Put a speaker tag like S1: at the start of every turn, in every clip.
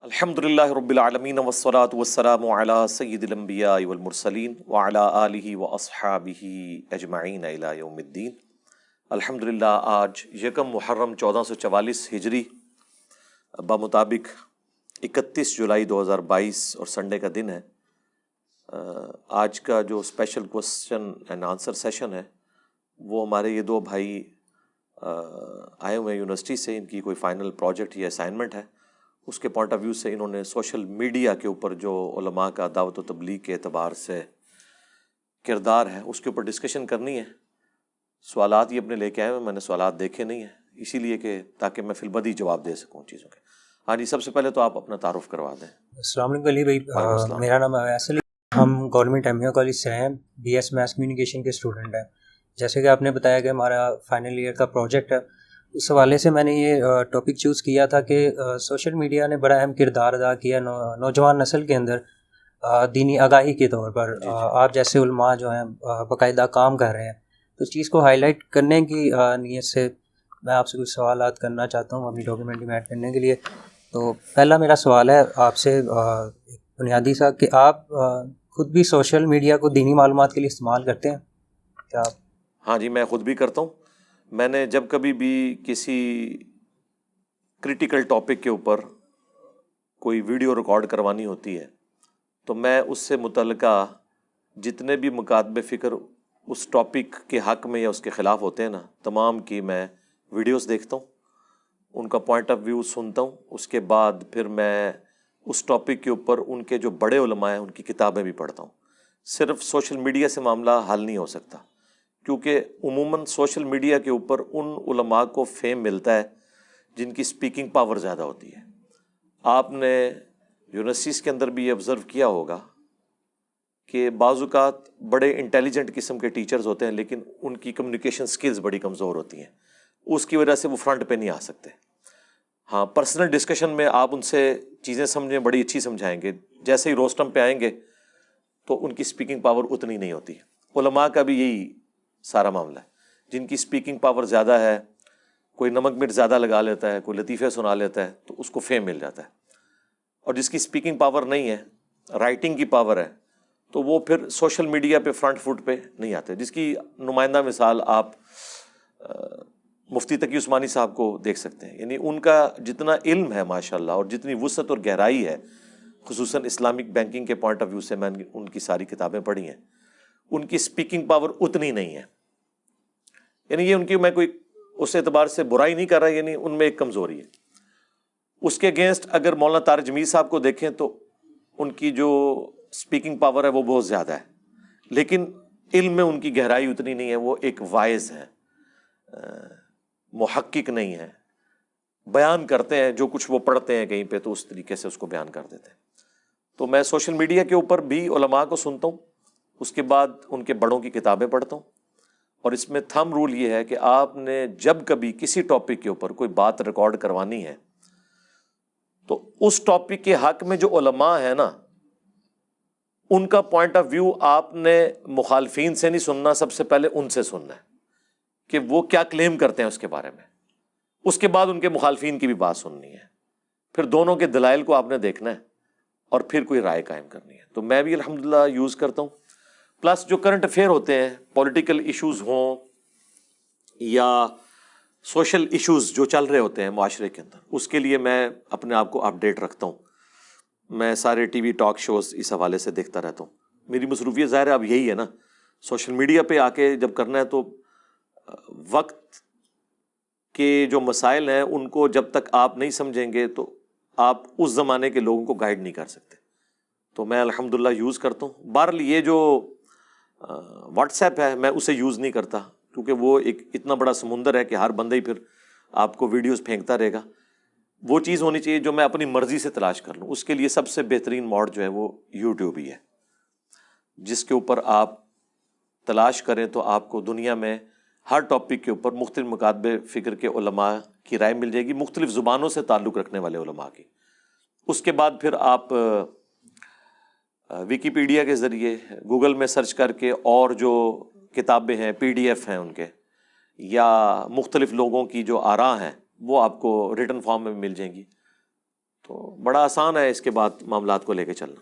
S1: الحمدللہ رب العالمین والصلاة والسلام علی سید الانبیاء والمرسلین وعلی آلہ واصحابہ اجمعین الی یوم الدین۔ الحمدللہ آج یکم محرم 1444 ہجری بمطابق 31 جولائی 2022 اور سنڈے کا دن ہے۔ آج کا جو special question and answer session ہے وہ ہمارے یہ دو بھائی آئے ہوئے ہیں یونیورسٹی سے، ان کی کوئی فائنل پروجیکٹ یا اسائنمنٹ ہے، اس کے پوائنٹ آف ویو سے انہوں نے سوشل میڈیا کے اوپر جو علماء کا دعوت و تبلیغ کے اعتبار سے کردار ہے اس کے اوپر ڈسکشن کرنی ہے۔ سوالات یہ اپنے لے کے آئے ہیں، میں نے سوالات دیکھے نہیں ہیں اسی لیے کہ تاکہ میں فی البدی جواب دے سکوں چیزوں کے۔ ہاں جی، سب سے پہلے تو آپ اپنا تعارف کروا دیں۔
S2: السلام علیکم علی بھائی، میرا نام ایس علی، ہم گورنمنٹ ایم یو کالج سے ہیں، بی ایس میس کمیونیکیشن کے اسٹوڈنٹ ہیں۔ جیسے کہ آپ نے بتایا کہ ہمارا فائنل ایئر کا پروجیکٹ ہے، اس حوالے سے میں نے یہ ٹاپک چوز کیا تھا کہ سوشل میڈیا نے بڑا اہم کردار ادا کیا نوجوان نسل کے اندر دینی آگاہی کے طور پر۔ آپ جیسے علماء جو ہیں باقاعدہ کام کر رہے ہیں، تو اس چیز کو ہائی لائٹ کرنے کی نیت سے میں آپ سے کچھ سوالات کرنا چاہتا ہوں اپنی ڈاکیومنٹری میں ایڈ کرنے کے لیے۔ تو پہلا میرا سوال ہے آپ سے بنیادی سا کہ آپ خود بھی سوشل میڈیا کو دینی معلومات کے لیے استعمال کرتے ہیں کیا آپ؟
S1: ہاں جی، میں خود بھی کرتا ہوں۔ میں نے جب کبھی بھی کسی کریٹیکل ٹاپک کے اوپر کوئی ویڈیو ریکارڈ کروانی ہوتی ہے تو میں اس سے متعلقہ جتنے بھی مکاتب فکر اس ٹاپک کے حق میں یا اس کے خلاف ہوتے ہیں نا، تمام کی میں ویڈیوز دیکھتا ہوں، ان کا پوائنٹ آف ویو سنتا ہوں، اس کے بعد پھر میں اس ٹاپک کے اوپر ان کے جو بڑے علماء ہیں ان کی کتابیں بھی پڑھتا ہوں۔ صرف سوشل میڈیا سے معاملہ حل نہیں ہو سکتا، کیونکہ عموماً سوشل میڈیا کے اوپر ان علماء کو فیم ملتا ہے جن کی سپیکنگ پاور زیادہ ہوتی ہے۔ آپ نے یونیورسٹیز کے اندر بھی یہ آبزرو کیا ہوگا کہ بعض اوقات بڑے انٹیلیجنٹ قسم کے ٹیچرز ہوتے ہیں لیکن ان کی کمیونیکیشن سکلز بڑی کمزور ہوتی ہیں، اس کی وجہ سے وہ فرنٹ پہ نہیں آ سکتے۔ ہاں، پرسنل ڈسکشن میں آپ ان سے چیزیں سمجھیں، بڑی اچھی سمجھائیں گے، جیسے ہی روسٹم پہ آئیں گے تو ان کی سپیکنگ پاور اتنی نہیں ہوتی۔ علماء کا بھی یہی سارا معاملہ ہے، جن کی سپیکنگ پاور زیادہ ہے، کوئی نمک مرچ زیادہ لگا لیتا ہے، کوئی لطیفے سنا لیتا ہے تو اس کو فیم مل جاتا ہے، اور جس کی سپیکنگ پاور نہیں ہے، رائٹنگ کی پاور ہے، تو وہ پھر سوشل میڈیا پہ فرنٹ فٹ پہ نہیں آتے۔ جس کی نمائندہ مثال آپ مفتی تقی عثمانی صاحب کو دیکھ سکتے ہیں، یعنی ان کا جتنا علم ہے ماشاءاللہ اور جتنی وسعت اور گہرائی ہے، خصوصاً اسلامک بینکنگ کے پوائنٹ آف ویو سے میں ان کی ساری کتابیں پڑھی ہیں، ان کی سپیکنگ پاور اتنی نہیں ہے۔ یعنی یہ ان کی میں کوئی اس اعتبار سے برائی نہیں کر رہا، یعنی ان میں ایک کمزوری ہے۔ اس کے اگینسٹ اگر مولانا طارق جمیل صاحب کو دیکھیں تو ان کی جو سپیکنگ پاور ہے وہ بہت زیادہ ہے، لیکن علم میں ان کی گہرائی اتنی نہیں ہے، وہ ایک وائز ہے، محقق نہیں ہے، بیان کرتے ہیں جو کچھ وہ پڑھتے ہیں کہیں پہ تو اس طریقے سے اس کو بیان کر دیتے ہیں۔ تو میں سوشل میڈیا کے اوپر بھی علماء کو سنتا ہوں، اس کے بعد ان کے بڑوں کی کتابیں پڑھتا ہوں، اور اس میں تھم رول یہ ہے کہ آپ نے جب کبھی کسی ٹاپک کے اوپر کوئی بات ریکارڈ کروانی ہے تو اس ٹاپک کے حق میں جو علماء ہیں نا، ان کا پوائنٹ آف ویو آپ نے مخالفین سے نہیں سننا، سب سے پہلے ان سے سننا ہے کہ وہ کیا کلیم کرتے ہیں اس کے بارے میں، اس کے بعد ان کے مخالفین کی بھی بات سننی ہے، پھر دونوں کے دلائل کو آپ نے دیکھنا ہے اور پھر کوئی رائے قائم کرنی ہے۔ تو میں بھی الحمدللہ یوز کرتا ہوں، پلس جو کرنٹ افیئر ہوتے ہیں، پولیٹیکل ایشوز ہوں یا سوشل ایشوز جو چل رہے ہوتے ہیں معاشرے کے اندر، اس کے لیے میں اپنے آپ کو اپڈیٹ رکھتا ہوں۔ میں سارے ٹی وی ٹاک شوز اس حوالے سے دیکھتا رہتا ہوں۔ میری مصروفیت ظاہر ہے اب یہی ہے نا، سوشل میڈیا پہ آ کے جب کرنا ہے تو وقت کے جو مسائل ہیں ان کو جب تک آپ نہیں سمجھیں گے تو آپ اس زمانے کے لوگوں کو گائیڈ نہیں کر سکتے۔ تو میں الحمدللہ یوز کرتا ہوں۔ بہرحال یہ جو واٹس ایپ ہے میں اسے یوز نہیں کرتا، کیونکہ وہ ایک اتنا بڑا سمندر ہے کہ ہر بندہ ہی پھر آپ کو ویڈیوز پھینکتا رہے گا۔ وہ چیز ہونی چاہیے جو میں اپنی مرضی سے تلاش کر لوں۔ اس کے لیے سب سے بہترین موڈ جو ہے وہ یوٹیوب ہی ہے، جس کے اوپر آپ تلاش کریں تو آپ کو دنیا میں ہر ٹاپک کے اوپر مختلف مکاتب فکر کے علماء کی رائے مل جائے گی، مختلف زبانوں سے تعلق رکھنے والے علماء کی۔ اس کے بعد پھر آپ ویکیپیڈیا کے ذریعے گوگل میں سرچ کر کے اور جو کتابیں ہیں PDF ہیں ان کے، یا مختلف لوگوں کی جو آراء ہیں وہ آپ کو ریٹن فارم میں مل جائیں گی۔ تو بڑا آسان ہے اس کے بعد معاملات کو لے کے چلنا.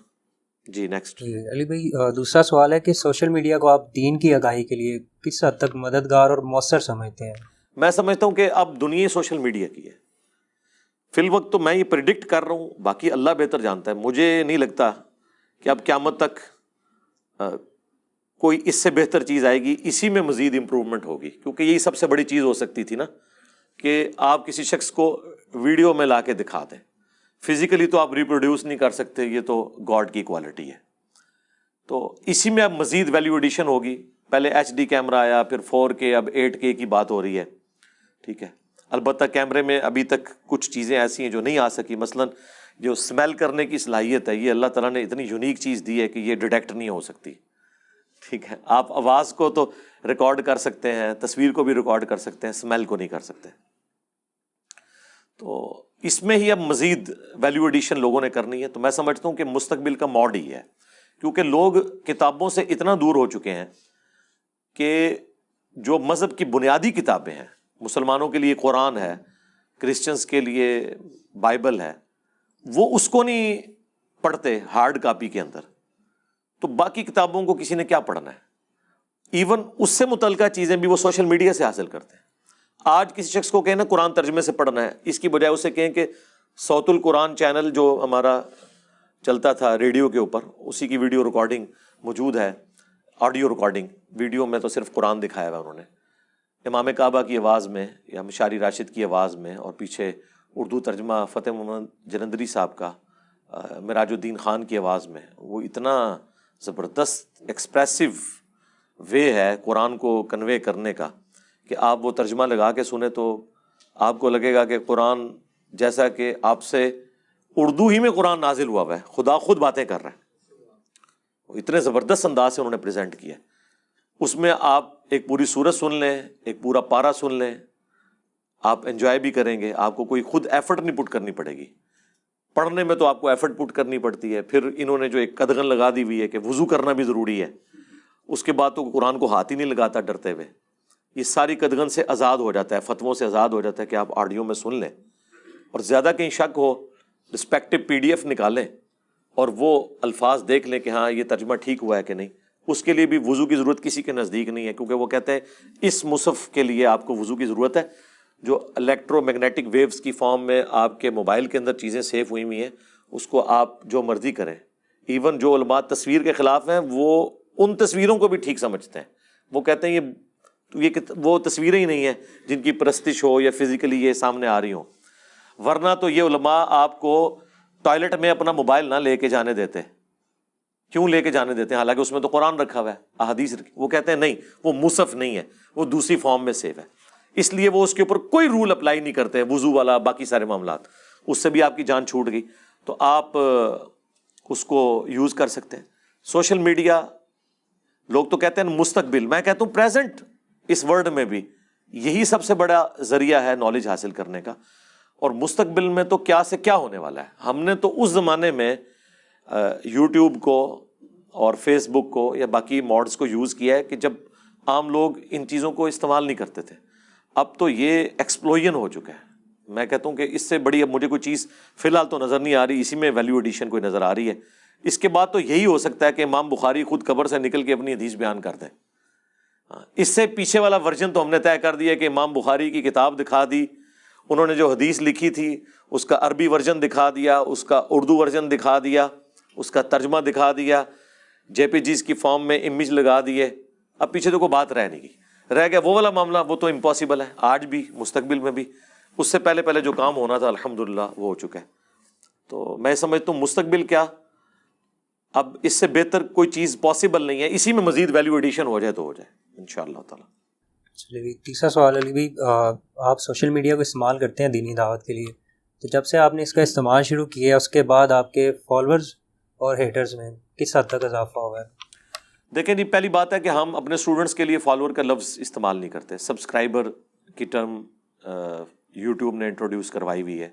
S1: جی نیکسٹ.
S2: علی بھائی دوسرا سوال ہے کہ سوشل میڈیا کو آپ دین کی آگاہی کے لیے کس حد تک مددگار اور مؤثر سمجھتے ہیں؟
S1: میں سمجھتا ہوں کہ اب دنیا سوشل میڈیا کی ہے فی الوقت. تو میں یہ پریڈکٹ کر رہا ہوں, باقی اللہ بہتر جانتا ہے. مجھے نہیں لگتا کہ اب قیامت تک کوئی اس سے بہتر چیز آئے گی. اسی میں مزید امپروومنٹ ہوگی, کیونکہ یہی سب سے بڑی چیز ہو سکتی تھی نا کہ آپ کسی شخص کو ویڈیو میں لا کے دکھا دیں. فزیکلی تو آپ ریپروڈیوس نہیں کر سکتے, یہ تو گاڈ کی کوالٹی ہے. تو اسی میں اب مزید ویلیو ایڈیشن ہوگی. پہلے HD کیمرہ آیا, پھر 4K, اب 8K کی بات ہو رہی ہے. ٹھیک ہے, البتہ کیمرے میں ابھی تک کچھ چیزیں ایسی ہیں جو نہیں آ سکی. مثلا جو اسمیل کرنے کی صلاحیت ہے, یہ اللہ تعالیٰ نے اتنی یونیک چیز دی ہے کہ یہ ڈیٹیکٹ نہیں ہو سکتی. ٹھیک ہے, آپ آواز کو تو ریکارڈ کر سکتے ہیں, تصویر کو بھی ریکارڈ کر سکتے ہیں, اسمیل کو نہیں کر سکتے. تو اس میں ہی اب مزید ویلیو ایڈیشن لوگوں نے کرنی ہے. تو میں سمجھتا ہوں کہ مستقبل کا موڈ ہی ہے, کیونکہ لوگ کتابوں سے اتنا دور ہو چکے ہیں کہ جو مذہب کی بنیادی کتابیں ہیں, مسلمانوں کے لیے قرآن ہے, کرسچنس کے لیے بائبل ہے, وہ اس کو نہیں پڑھتے ہارڈ کاپی کے اندر. تو باقی کتابوں کو کسی نے کیا پڑھنا ہے؟ ایون اس سے متعلقہ چیزیں بھی وہ سوشل میڈیا سے حاصل کرتے ہیں. آج کسی شخص کو کہیں نا قرآن ترجمے سے پڑھنا ہے, اس کی بجائے اسے کہیں کہ صوت القرآن چینل جو ہمارا چلتا تھا ریڈیو کے اوپر, اسی کی ویڈیو ریکارڈنگ موجود ہے, آڈیو ریکارڈنگ. ویڈیو میں تو صرف قرآن دکھایا ہوا انہوں نے, امام کعبہ کی آواز میں یا مشاری راشد کی آواز میں, اور پیچھے اردو ترجمہ فتح محمد جلندری صاحب کا, معراج الدین خان کی آواز میں. وہ اتنا زبردست ایکسپریسو وے ہے قرآن کو کنوے کرنے کا کہ آپ وہ ترجمہ لگا کے سنیں تو آپ کو لگے گا کہ قرآن جیسا کہ آپ سے اردو ہی میں قرآن نازل ہوا ہے, خدا خود باتیں کر رہا ہے. وہ اتنے زبردست انداز سے انہوں نے پریزنٹ کیا. اس میں آپ ایک پوری سورت سن لیں, ایک پورا پارا سن لیں, آپ انجوائے بھی کریں گے. آپ کو کوئی خود ایفرٹ نہیں پٹ کرنی پڑے گی. پڑھنے میں تو آپ کو ایفرٹ پٹ کرنی پڑتی ہے. پھر انہوں نے جو ایک قدغن لگا دی ہوئی ہے کہ وضو کرنا بھی ضروری ہے, اس کے بعد تو قرآن کو ہاتھ ہی نہیں لگاتا ڈرتے ہوئے. یہ ساری قدغن سے آزاد ہو جاتا ہے, فتووں سے آزاد ہو جاتا ہے کہ آپ آڈیو میں سن لیں, اور زیادہ کہیں شک ہو رسپیکٹو PDF نکالیں اور وہ الفاظ دیکھ لیں کہ ہاں یہ ترجمہ ٹھیک ہوا ہے کہ نہیں. اس کے لیے بھی وضو کی ضرورت کسی کے نزدیک نہیں ہے, کیونکہ وہ کہتے ہیں اس مصحف کے لیے آپ کو وضو کی ضرورت ہے. جو الیکٹرو میگنیٹک ویوز کی فارم میں آپ کے موبائل کے اندر چیزیں سیو ہوئی ہوئی ہیں, اس کو آپ جو مرضی کریں. ایون جو علماء تصویر کے خلاف ہیں وہ ان تصویروں کو بھی ٹھیک سمجھتے ہیں. وہ کہتے ہیں یہ وہ تصویریں ہی نہیں ہیں جن کی پرستش ہو یا فزیکلی یہ سامنے آ رہی ہوں. ورنہ تو یہ علماء آپ کو ٹوائلٹ میں اپنا موبائل نہ لے کے جانے دیتے. کیوں لے کے جانے دیتے ہیں؟ حالانکہ اس میں تو قرآن رکھا ہوا ہے, احادیث رکھی. وہ کہتے ہیں نہیں, وہ مصحف نہیں ہے, وہ دوسری فارم میں سیو ہے, اس لیے وہ اس کے اوپر کوئی رول اپلائی نہیں کرتے, وضو والا باقی سارے معاملات. اس سے بھی آپ کی جان چھوٹ گئی تو آپ اس کو یوز کر سکتے ہیں. سوشل میڈیا لوگ تو کہتے ہیں مستقبل, میں کہتا ہوں پریزنٹ. اس ورلڈ میں بھی یہی سب سے بڑا ذریعہ ہے نالج حاصل کرنے کا. اور مستقبل میں تو کیا سے کیا ہونے والا ہے. ہم نے تو اس زمانے میں یوٹیوب کو اور فیس بک کو یا باقی موڈز کو یوز کیا ہے کہ جب عام لوگ ان چیزوں کو استعمال نہیں کرتے تھے. اب تو یہ ایکسپلوژن ہو چکا ہے. میں کہتا ہوں کہ اس سے بڑی اب مجھے کوئی چیز فی الحال تو نظر نہیں آ رہی. اسی میں ویلیو ایڈیشن کوئی نظر آ رہی ہے. اس کے بعد تو یہی ہو سکتا ہے کہ امام بخاری خود قبر سے نکل کے اپنی حدیث بیان کر دیں. اس سے پیچھے والا ورژن تو ہم نے طے کر دیا کہ امام بخاری کی کتاب دکھا دی, انہوں نے جو حدیث لکھی تھی اس کا عربی ورژن دکھا دیا, اس کا اردو ورژن دکھا دیا, اس کا ترجمہ دکھا دیا, JPGs کی فارم میں امیج لگا دیے. اب پیچھے تو کوئی بات رہ نہیں گئی. رہ گیا وہ والا معاملہ, وہ تو امپاسبل ہے آج بھی مستقبل میں بھی. اس سے پہلے جو کام ہونا تھا الحمدللہ وہ ہو چکا ہے. تو میں سمجھتا ہوں مستقبل کیا, اب اس سے بہتر کوئی چیز پاسبل نہیں ہے. اسی میں مزید ویلیو ایڈیشن ہو جائے تو ہو جائے انشاءاللہ تعالیٰ.
S2: چلیے تیسرا سوال علی بھائی, آپ سوشل میڈیا کو استعمال کرتے ہیں دینی دعوت کے لیے, تو جب سے آپ نے اس کا استعمال شروع کیا اس کے بعد آپ کے فالوورز اور ہیٹرز میں کس حد تک اضافہ ہوا ہے؟
S1: دیکھیں جی, پہلی بات ہے کہ ہم اپنے اسٹوڈنٹس کے لیے فالوور کا لفظ استعمال نہیں کرتے. سبسکرائبر کی ٹرم یوٹیوب نے انٹروڈیوس کروائی ہوئی ہے.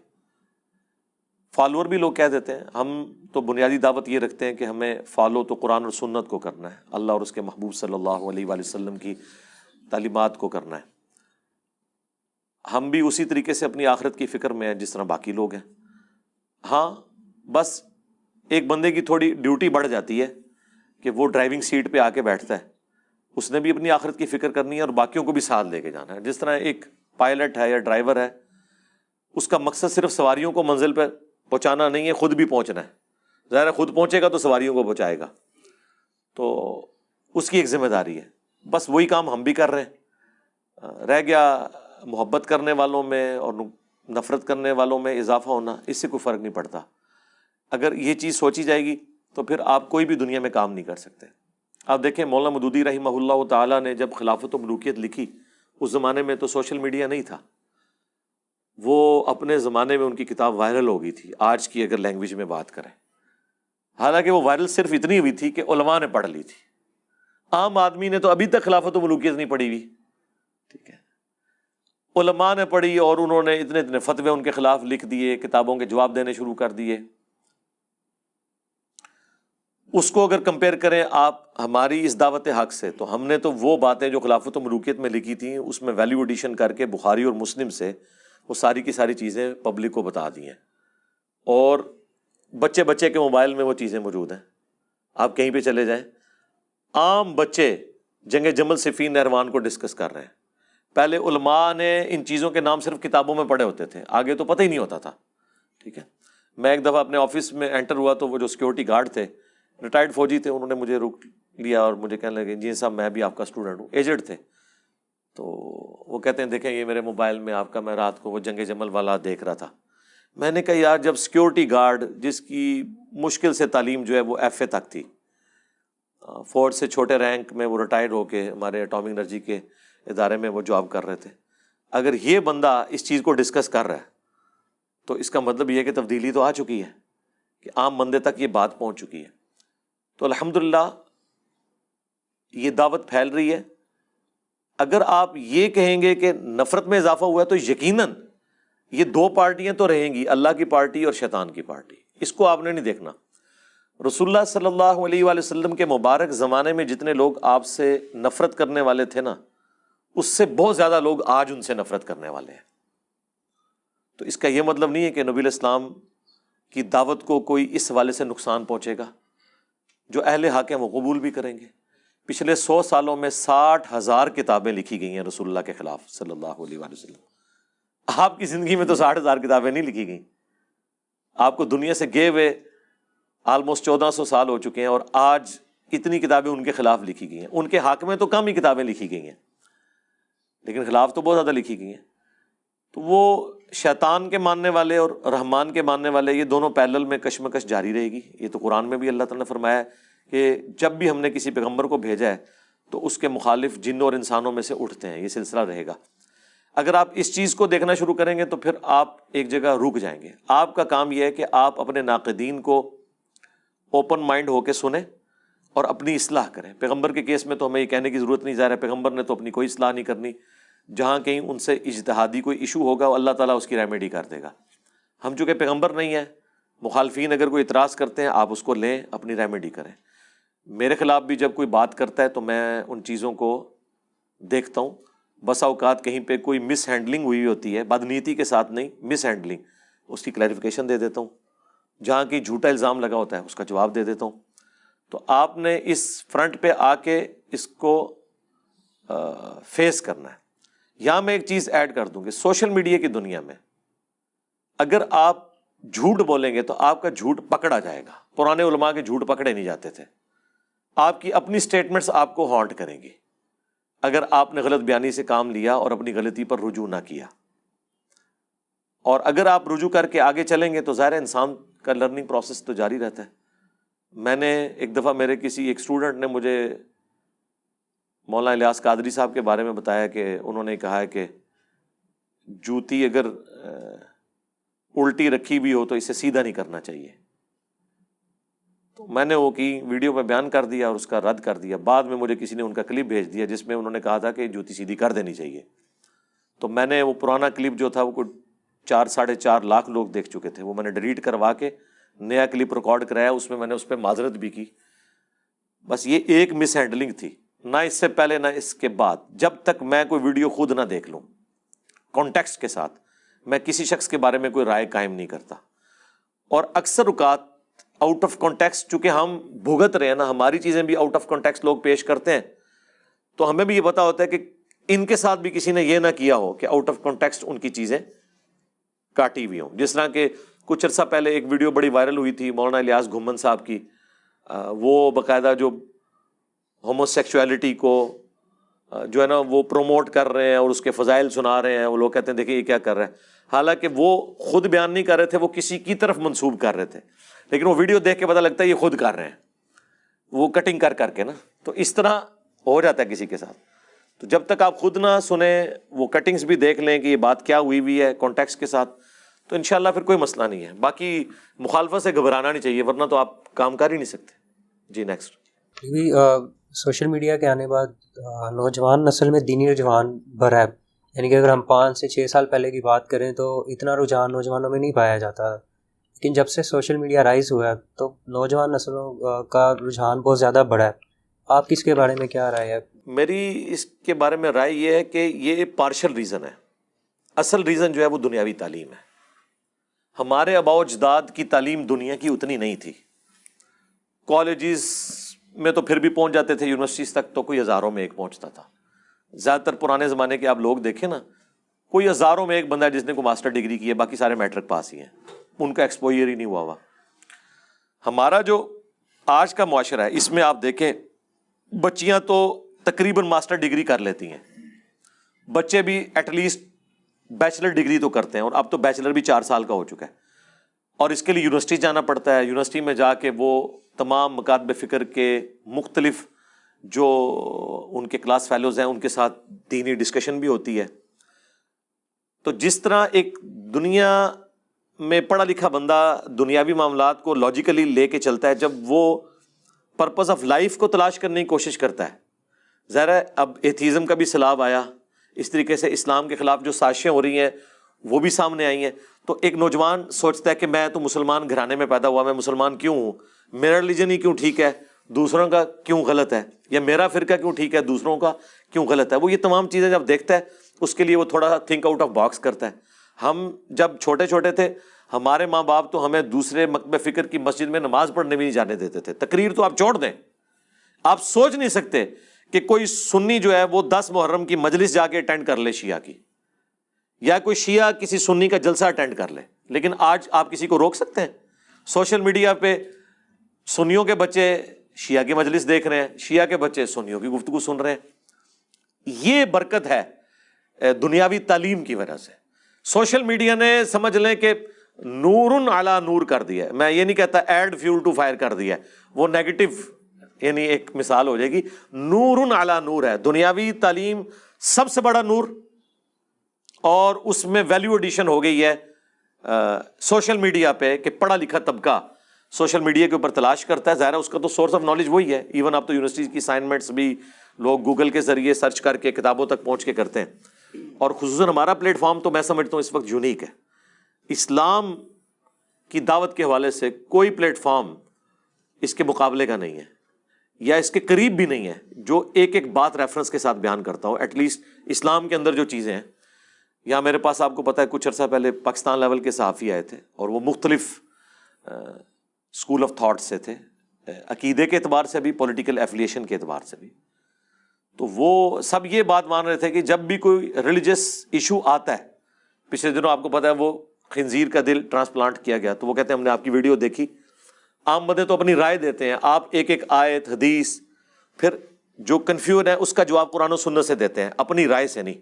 S1: فالوور بھی لوگ کہہ دیتے ہیں. ہم تو بنیادی دعوت یہ رکھتے ہیں کہ ہمیں فالو تو قرآن اور سنت کو کرنا ہے, اللہ اور اس کے محبوب صلی اللہ علیہ وآلہ وسلم کی تعلیمات کو کرنا ہے. ہم بھی اسی طریقے سے اپنی آخرت کی فکر میں ہیں جس طرح باقی لوگ ہیں. ہاں بس ایک بندے کی تھوڑی ڈیوٹی بڑھ جاتی ہے کہ وہ ڈرائیونگ سیٹ پہ آ کے بیٹھتا ہے، اس نے بھی اپنی آخرت کی فکر کرنی ہے اور باقیوں کو بھی ساتھ لے کے جانا ہے. جس طرح ایک پائلٹ ہے یا ڈرائیور ہے، اس کا مقصد صرف سواریوں کو منزل پہ پہنچانا نہیں ہے، خود بھی پہنچنا ہے. ظاہر ہے خود پہنچے گا تو سواریوں کو پہنچائے گا، تو اس کی ایک ذمہ داری ہے. بس وہی کام ہم بھی کر رہے ہیں. رہ گیا محبت کرنے والوں میں اور نفرت کرنے والوں میں اضافہ ہونا، اس سے کوئی فرق نہیں پڑتا. اگر یہ چیز سوچی جائے گی تو پھر آپ کوئی بھی دنیا میں کام نہیں کر سکتے. آپ دیکھیں مولانا مودودی رحمہ اللہ تعالیٰ نے جب خلافت و ملوکیت لکھی، اس زمانے میں تو سوشل میڈیا نہیں تھا. وہ اپنے زمانے میں ان کی کتاب وائرل ہو گئی تھی، آج کی اگر لینگویج میں بات کریں. حالانکہ وہ وائرل صرف اتنی ہوئی تھی کہ علماء نے پڑھ لی تھی. عام آدمی نے تو ابھی تک خلافت و ملوکیت نہیں پڑھی ہوئی. ٹھیک ہے، علماء نے پڑھی اور انہوں نے اتنے اتنے فتوے ان کے خلاف لکھ دیے، کتابوں کے جواب دینے شروع کر دیے. اس کو اگر کمپیئر کریں آپ ہماری اس دعوت حق سے، تو ہم نے تو وہ باتیں جو خلافت و ملوکیت میں لکھی تھیں اس میں ویلیو ایڈیشن کر کے بخاری اور مسلم سے وہ ساری کی ساری چیزیں پبلک کو بتا دی ہیں. اور بچے بچے کے موبائل میں وہ چیزیں موجود ہیں. آپ کہیں پہ چلے جائیں، عام بچے جنگ جمل صفین نہروان کو ڈسکس کر رہے ہیں. پہلے علماء نے ان چیزوں کے نام صرف کتابوں میں پڑھے ہوتے تھے، آگے تو پتہ ہی نہیں ہوتا تھا. ٹھیک ہے، میں ایک دفعہ اپنے آفس میں انٹر ہوا تو وہ جو سیکورٹی گارڈ تھے، ریٹائرڈ فوجی تھے، انہوں نے مجھے روک لیا اور مجھے کہنے لگے جی صاحب میں بھی آپ کا اسٹوڈنٹ ہوں. ایجڈ تھے. تو وہ کہتے ہیں دیکھیں یہ میرے موبائل میں آپ کا، میں رات کو وہ جنگ جمل والا دیکھ رہا تھا. میں نے کہا یار جب سیکورٹی گارڈ جس کی مشکل سے تعلیم جو ہے وہ ایف اے تک تھی، فورس سے چھوٹے رینک میں وہ ریٹائر ہو کے ہمارے اٹامک انرجی کے ادارے میں وہ جاب کر رہے تھے، اگر یہ بندہ اس چیز کو ڈسکس کر رہا ہے تو اس کا مطلب یہ ہے کہ تبدیلی تو آ چکی ہے، کہ عام بندے تک یہ بات پہنچ چکی ہے. تو الحمدللہ یہ دعوت پھیل رہی ہے. اگر آپ یہ کہیں گے کہ نفرت میں اضافہ ہوا ہے تو یقیناً یہ دو پارٹیاں تو رہیں گی، اللہ کی پارٹی اور شیطان کی پارٹی. اس کو آپ نے نہیں دیکھنا. رسول اللہ صلی اللہ علیہ وآلہ وسلم کے مبارک زمانے میں جتنے لوگ آپ سے نفرت کرنے والے تھے نا، اس سے بہت زیادہ لوگ آج ان سے نفرت کرنے والے ہیں. تو اس کا یہ مطلب نہیں ہے کہ نبی الاسلام کی دعوت کو کوئی اس حوالے سے نقصان پہنچے گا. جو اہل حق ہیں وہ قبول بھی کریں گے. پچھلے 100 سالوں میں 60,000 کتابیں لکھی گئی ہیں رسول اللہ کے خلاف صلی اللہ علیہ وآلہ وسلم. آپ کی زندگی میں تو 60,000 کتابیں نہیں لکھی گئیں. آپ کو دنیا سے گئے ہوئے آلموسٹ 1400 سال ہو چکے ہیں اور آج اتنی کتابیں ان کے خلاف لکھی گئی ہیں. ان کے حق میں تو کم ہی کتابیں لکھی گئی ہیں، لیکن خلاف تو بہت زیادہ لکھی گئی ہیں. تو وہ شیطان کے ماننے والے اور رحمان کے ماننے والے، یہ دونوں پیرلل میں کشمکش جاری رہے گی. یہ تو قرآن میں بھی اللہ تعالیٰ نے فرمایا ہے کہ جب بھی ہم نے کسی پیغمبر کو بھیجا ہے تو اس کے مخالف جنوں اور انسانوں میں سے اٹھتے ہیں. یہ سلسلہ رہے گا. اگر آپ اس چیز کو دیکھنا شروع کریں گے تو پھر آپ ایک جگہ رک جائیں گے. آپ کا کام یہ ہے کہ آپ اپنے ناقدین کو اوپن مائنڈ ہو کے سنیں اور اپنی اصلاح کریں. پیغمبر کے کیس میں تو ہمیں یہ کہنے کی ضرورت نہیں، ظاہر ہے پیغمبر نے تو اپنی کوئی اصلاح نہیں کرنی. جہاں کہیں ان سے اجتہادی کوئی ایشو ہوگا اللہ تعالیٰ اس کی ریمیڈی کر دے گا. ہم چونکہ پیغمبر نہیں ہیں، مخالفین اگر کوئی اعتراض کرتے ہیں آپ اس کو لیں، اپنی ریمیڈی کریں. میرے خلاف بھی جب کوئی بات کرتا ہے تو میں ان چیزوں کو دیکھتا ہوں. بسا اوقات کہیں پہ کوئی مس ہینڈلنگ ہوئی ہوتی ہے، بدنیتی کے ساتھ نہیں، مس ہینڈلنگ، اس کی کلیریفیکیشن دے دیتا ہوں. جہاں کی جھوٹا الزام لگا ہوتا ہے اس کا جواب دے دیتا ہوں. تو آپ نے اس فرنٹ پہ آ کے اس کو فیس کرنا ہے. یہاں میں ایک چیز ایڈ کر دوں کہ سوشل میڈیا کی دنیا میں اگر آپ جھوٹ بولیں گے تو آپ کا جھوٹ پکڑا جائے گا. پرانے علماء کے جھوٹ پکڑے نہیں جاتے تھے. آپ کی اپنی سٹیٹمنٹس آپ کو ہانٹ کریں گی اگر آپ نے غلط بیانی سے کام لیا اور اپنی غلطی پر رجوع نہ کیا. اور اگر آپ رجوع کر کے آگے چلیں گے تو ظاہر انسان کا لرننگ پروسیس تو جاری رہتا ہے. میں نے ایک دفعہ میرے کسی ایک اسٹوڈنٹ نے مجھے مولانا الیاس قادری صاحب کے بارے میں بتایا کہ انہوں نے کہا ہے کہ جوتی اگر الٹی رکھی بھی ہو تو اسے سیدھا نہیں کرنا چاہیے. تو میں نے وہ کی ویڈیو پہ بیان کر دیا اور اس کا رد کر دیا. بعد میں مجھے کسی نے ان کا کلپ بھیج دیا جس میں انہوں نے کہا تھا کہ جوتی سیدھی کر دینی چاہیے. تو میں نے وہ پرانا کلپ جو تھا وہ کوئی 4-4.5 لاکھ لوگ دیکھ چکے تھے، وہ میں نے ڈیلیٹ کروا کے نیا کلپ ریکارڈ کرایا. اس میں نے اس پہ معذرت بھی کی. بس یہ ایک مس ہینڈلنگ تھی، نہ اس سے پہلے نہ اس کے بعد. جب تک میں کوئی ویڈیو خود نہ دیکھ لوں کانٹیکسٹ کے ساتھ، میں کسی شخص کے بارے میں کوئی رائے قائم نہیں کرتا. اور اکثر اوقات آؤٹ آف کانٹیکسٹ چونکہ ہم بھگت رہے ہیں نا، ہماری چیزیں بھی آؤٹ آف کانٹیکسٹ لوگ پیش کرتے ہیں، تو ہمیں بھی یہ پتا ہوتا ہے کہ ان کے ساتھ بھی کسی نے یہ نہ کیا ہو کہ آؤٹ آف کانٹیکسٹ ان کی چیزیں کاٹی ہوئی ہوں. جس طرح کہ کچھ عرصہ پہلے ایک ویڈیو بڑی وائرل ہوئی تھی مولانا الیاس گھمن صاحب کی، وہ باقاعدہ جو ہومو سیکچولیٹی کو جو ہے نا وہ پروموٹ کر رہے ہیں اور اس کے فضائل سنا رہے ہیں. وہ لوگ کہتے ہیں دیکھیں یہ کیا کر رہے ہیں، حالانکہ وہ خود بیان نہیں کر رہے تھے، وہ کسی کی طرف منسوب کر رہے تھے، لیکن وہ ویڈیو دیکھ کے پتہ لگتا ہے یہ خود کر رہے ہیں، وہ کٹنگ کر کر کے نا. تو اس طرح ہو جاتا ہے کسی کے ساتھ. تو جب تک آپ خود نہ سنیں، وہ کٹنگز بھی دیکھ لیں کہ یہ بات کیا ہوئی ہے کانٹیکسٹ کے ساتھ، تو انشاءاللہ پھر کوئی مسئلہ نہیں ہے. باقی مخالفت سے گھبرانا نہیں چاہیے، ورنہ تو آپ کام کر ہی نہیں سکتے. جی نیکسٹ.
S2: سوشل میڈیا کے آنے بعد نوجوان نسل میں دینی رجحان بڑھا ہے. یعنی کہ اگر ہم 5 سے 6 سال پہلے کی بات کریں تو اتنا رجحان نوجوانوں میں نہیں پایا جاتا، لیکن جب سے سوشل میڈیا رائز ہوا ہے تو نوجوان نسلوں کا رجحان بہت زیادہ بڑھا ہے. آپ کس کے بارے میں کیا رائے ہے؟
S1: میری اس کے بارے میں رائے یہ ہے کہ یہ پارشل ریزن ہے. اصل ریزن جو ہے وہ دنیاوی تعلیم ہے. ہمارے آباء و اجداد کی تعلیم دنیا کی اتنی نہیں تھی. کالجز میں تو پھر بھی پہنچ جاتے تھے، یونیورسٹیز تک تو کوئی ہزاروں میں ایک پہنچتا تھا. زیادہ تر پرانے زمانے کے آپ لوگ دیکھیں نا، کوئی ہزاروں میں ایک بندہ ہے جس نے کوئی ماسٹر ڈگری کی ہے، باقی سارے میٹرک پاس ہی ہیں، ان کا ایکسپوئر ہی نہیں ہوا ہوا. ہمارا جو آج کا معاشرہ ہے اس میں آپ دیکھیں بچیاں تو تقریباً ماسٹر ڈگری کر لیتی ہیں، بچے بھی ایٹ لیسٹ بیچلر ڈگری تو کرتے ہیں، اور اب تو بیچلر بھی 4 سال کا ہو چکا ہے. اور اس کے لیے یونیورسٹی جانا پڑتا ہے. یونیورسٹی میں جا کے وہ تمام مکاتب فکر کے مختلف جو ان کے کلاس فیلوز ہیں ان کے ساتھ دینی ڈسکشن بھی ہوتی ہے. تو جس طرح ایک دنیا میں پڑھا لکھا بندہ دنیاوی معاملات کو لاجیکلی لے کے چلتا ہے، جب وہ پرپز آف لائف کو تلاش کرنے کی کوشش کرتا ہے، ظاہر ہے اب ایتھیزم کا بھی سیلاب آیا، اس طریقے سے اسلام کے خلاف جو سازشیں ہو رہی ہیں وہ بھی سامنے آئی ہیں. تو ایک نوجوان سوچتا ہے کہ میں تو مسلمان گھرانے میں پیدا ہوا، میں مسلمان کیوں ہوں، میرا ریلیجن ہی کیوں ٹھیک ہے، دوسروں کا کیوں غلط ہے، یا میرا فرقہ کیوں ٹھیک ہے، دوسروں کا کیوں غلط ہے. وہ یہ تمام چیزیں جب دیکھتا ہے اس کے لیے وہ تھوڑا تھنک آؤٹ آف باکس کرتا ہے. ہم جب چھوٹے چھوٹے تھے ہمارے ماں باپ تو ہمیں دوسرے مکتب فکر کی مسجد میں نماز پڑھنے بھی نہیں جانے دیتے تھے. تقریر تو آپ چھوڑ دیں، آپ سوچ نہیں سکتے کہ کوئی سنی جو ہے وہ 10 محرم کی مجلس جا کے اٹینڈ کر لے شیعہ کی، یا کوئی شیعہ کسی سنی کا جلسہ اٹینڈ کر لے. لیکن آج آپ کسی کو روک سکتے ہیں؟ سوشل میڈیا پہ سنیوں کے بچے شیعہ کی مجلس دیکھ رہے ہیں، شیعہ کے بچے سنیوں کی گفتگو سن رہے ہیں. یہ برکت ہے دنیاوی تعلیم کی وجہ سے. سوشل میڈیا نے سمجھ لیں کہ نور علی نور کر دیا ہے. میں یہ نہیں کہتا ایڈ فیول ٹو فائر کر دیا ہے، وہ نیگیٹو یعنی ایک مثال ہو جائے گی. نور علی نور ہے دنیاوی تعلیم، سب سے بڑا نور، اور اس میں ویلیو ایڈیشن ہو گئی ہے سوشل میڈیا پہ کہ پڑھا لکھا طبقہ سوشل میڈیا کے اوپر تلاش کرتا ہے. ظاہر ہے اس کا تو سورس آف نالج وہی ہے. ایون آپ تو یونیورسٹی کی اسائنمنٹس بھی لوگ گوگل کے ذریعے سرچ کر کے کتابوں تک پہنچ کے کرتے ہیں. اور خصوصاً ہمارا پلیٹ فارم تو میں سمجھتا ہوں اس وقت یونیک ہے. اسلام کی دعوت کے حوالے سے کوئی پلیٹ فارم اس کے مقابلے کا نہیں ہے، یا اس کے قریب بھی نہیں ہے جو ایک ایک بات ریفرنس کے ساتھ بیان کرتا ہو. ایٹ لیسٹ اسلام کے اندر جو چیزیں ہیں، یہاں میرے پاس آپ کو پتہ ہے کچھ عرصہ پہلے پاکستان لیول کے صحافی آئے تھے، اور وہ مختلف اسکول آف تھاٹ سے تھے، عقیدے کے اعتبار سے بھی، پولیٹیکل ایفیلیشن کے اعتبار سے بھی. تو وہ سب یہ بات مان رہے تھے کہ جب بھی کوئی ریلیجس ایشو آتا ہے، پچھلے دنوں آپ کو پتہ ہے وہ خنزیر کا دل ٹرانسپلانٹ کیا گیا، تو وہ کہتے ہیں ہم نے آپ کی ویڈیو دیکھی. عام بندے تو اپنی رائے دیتے ہیں، آپ ایک ایک آیت حدیث، پھر جو کنفیوژن ہے اس کا جواب قرآن و سنت سے دیتے ہیں، اپنی رائے سے نہیں.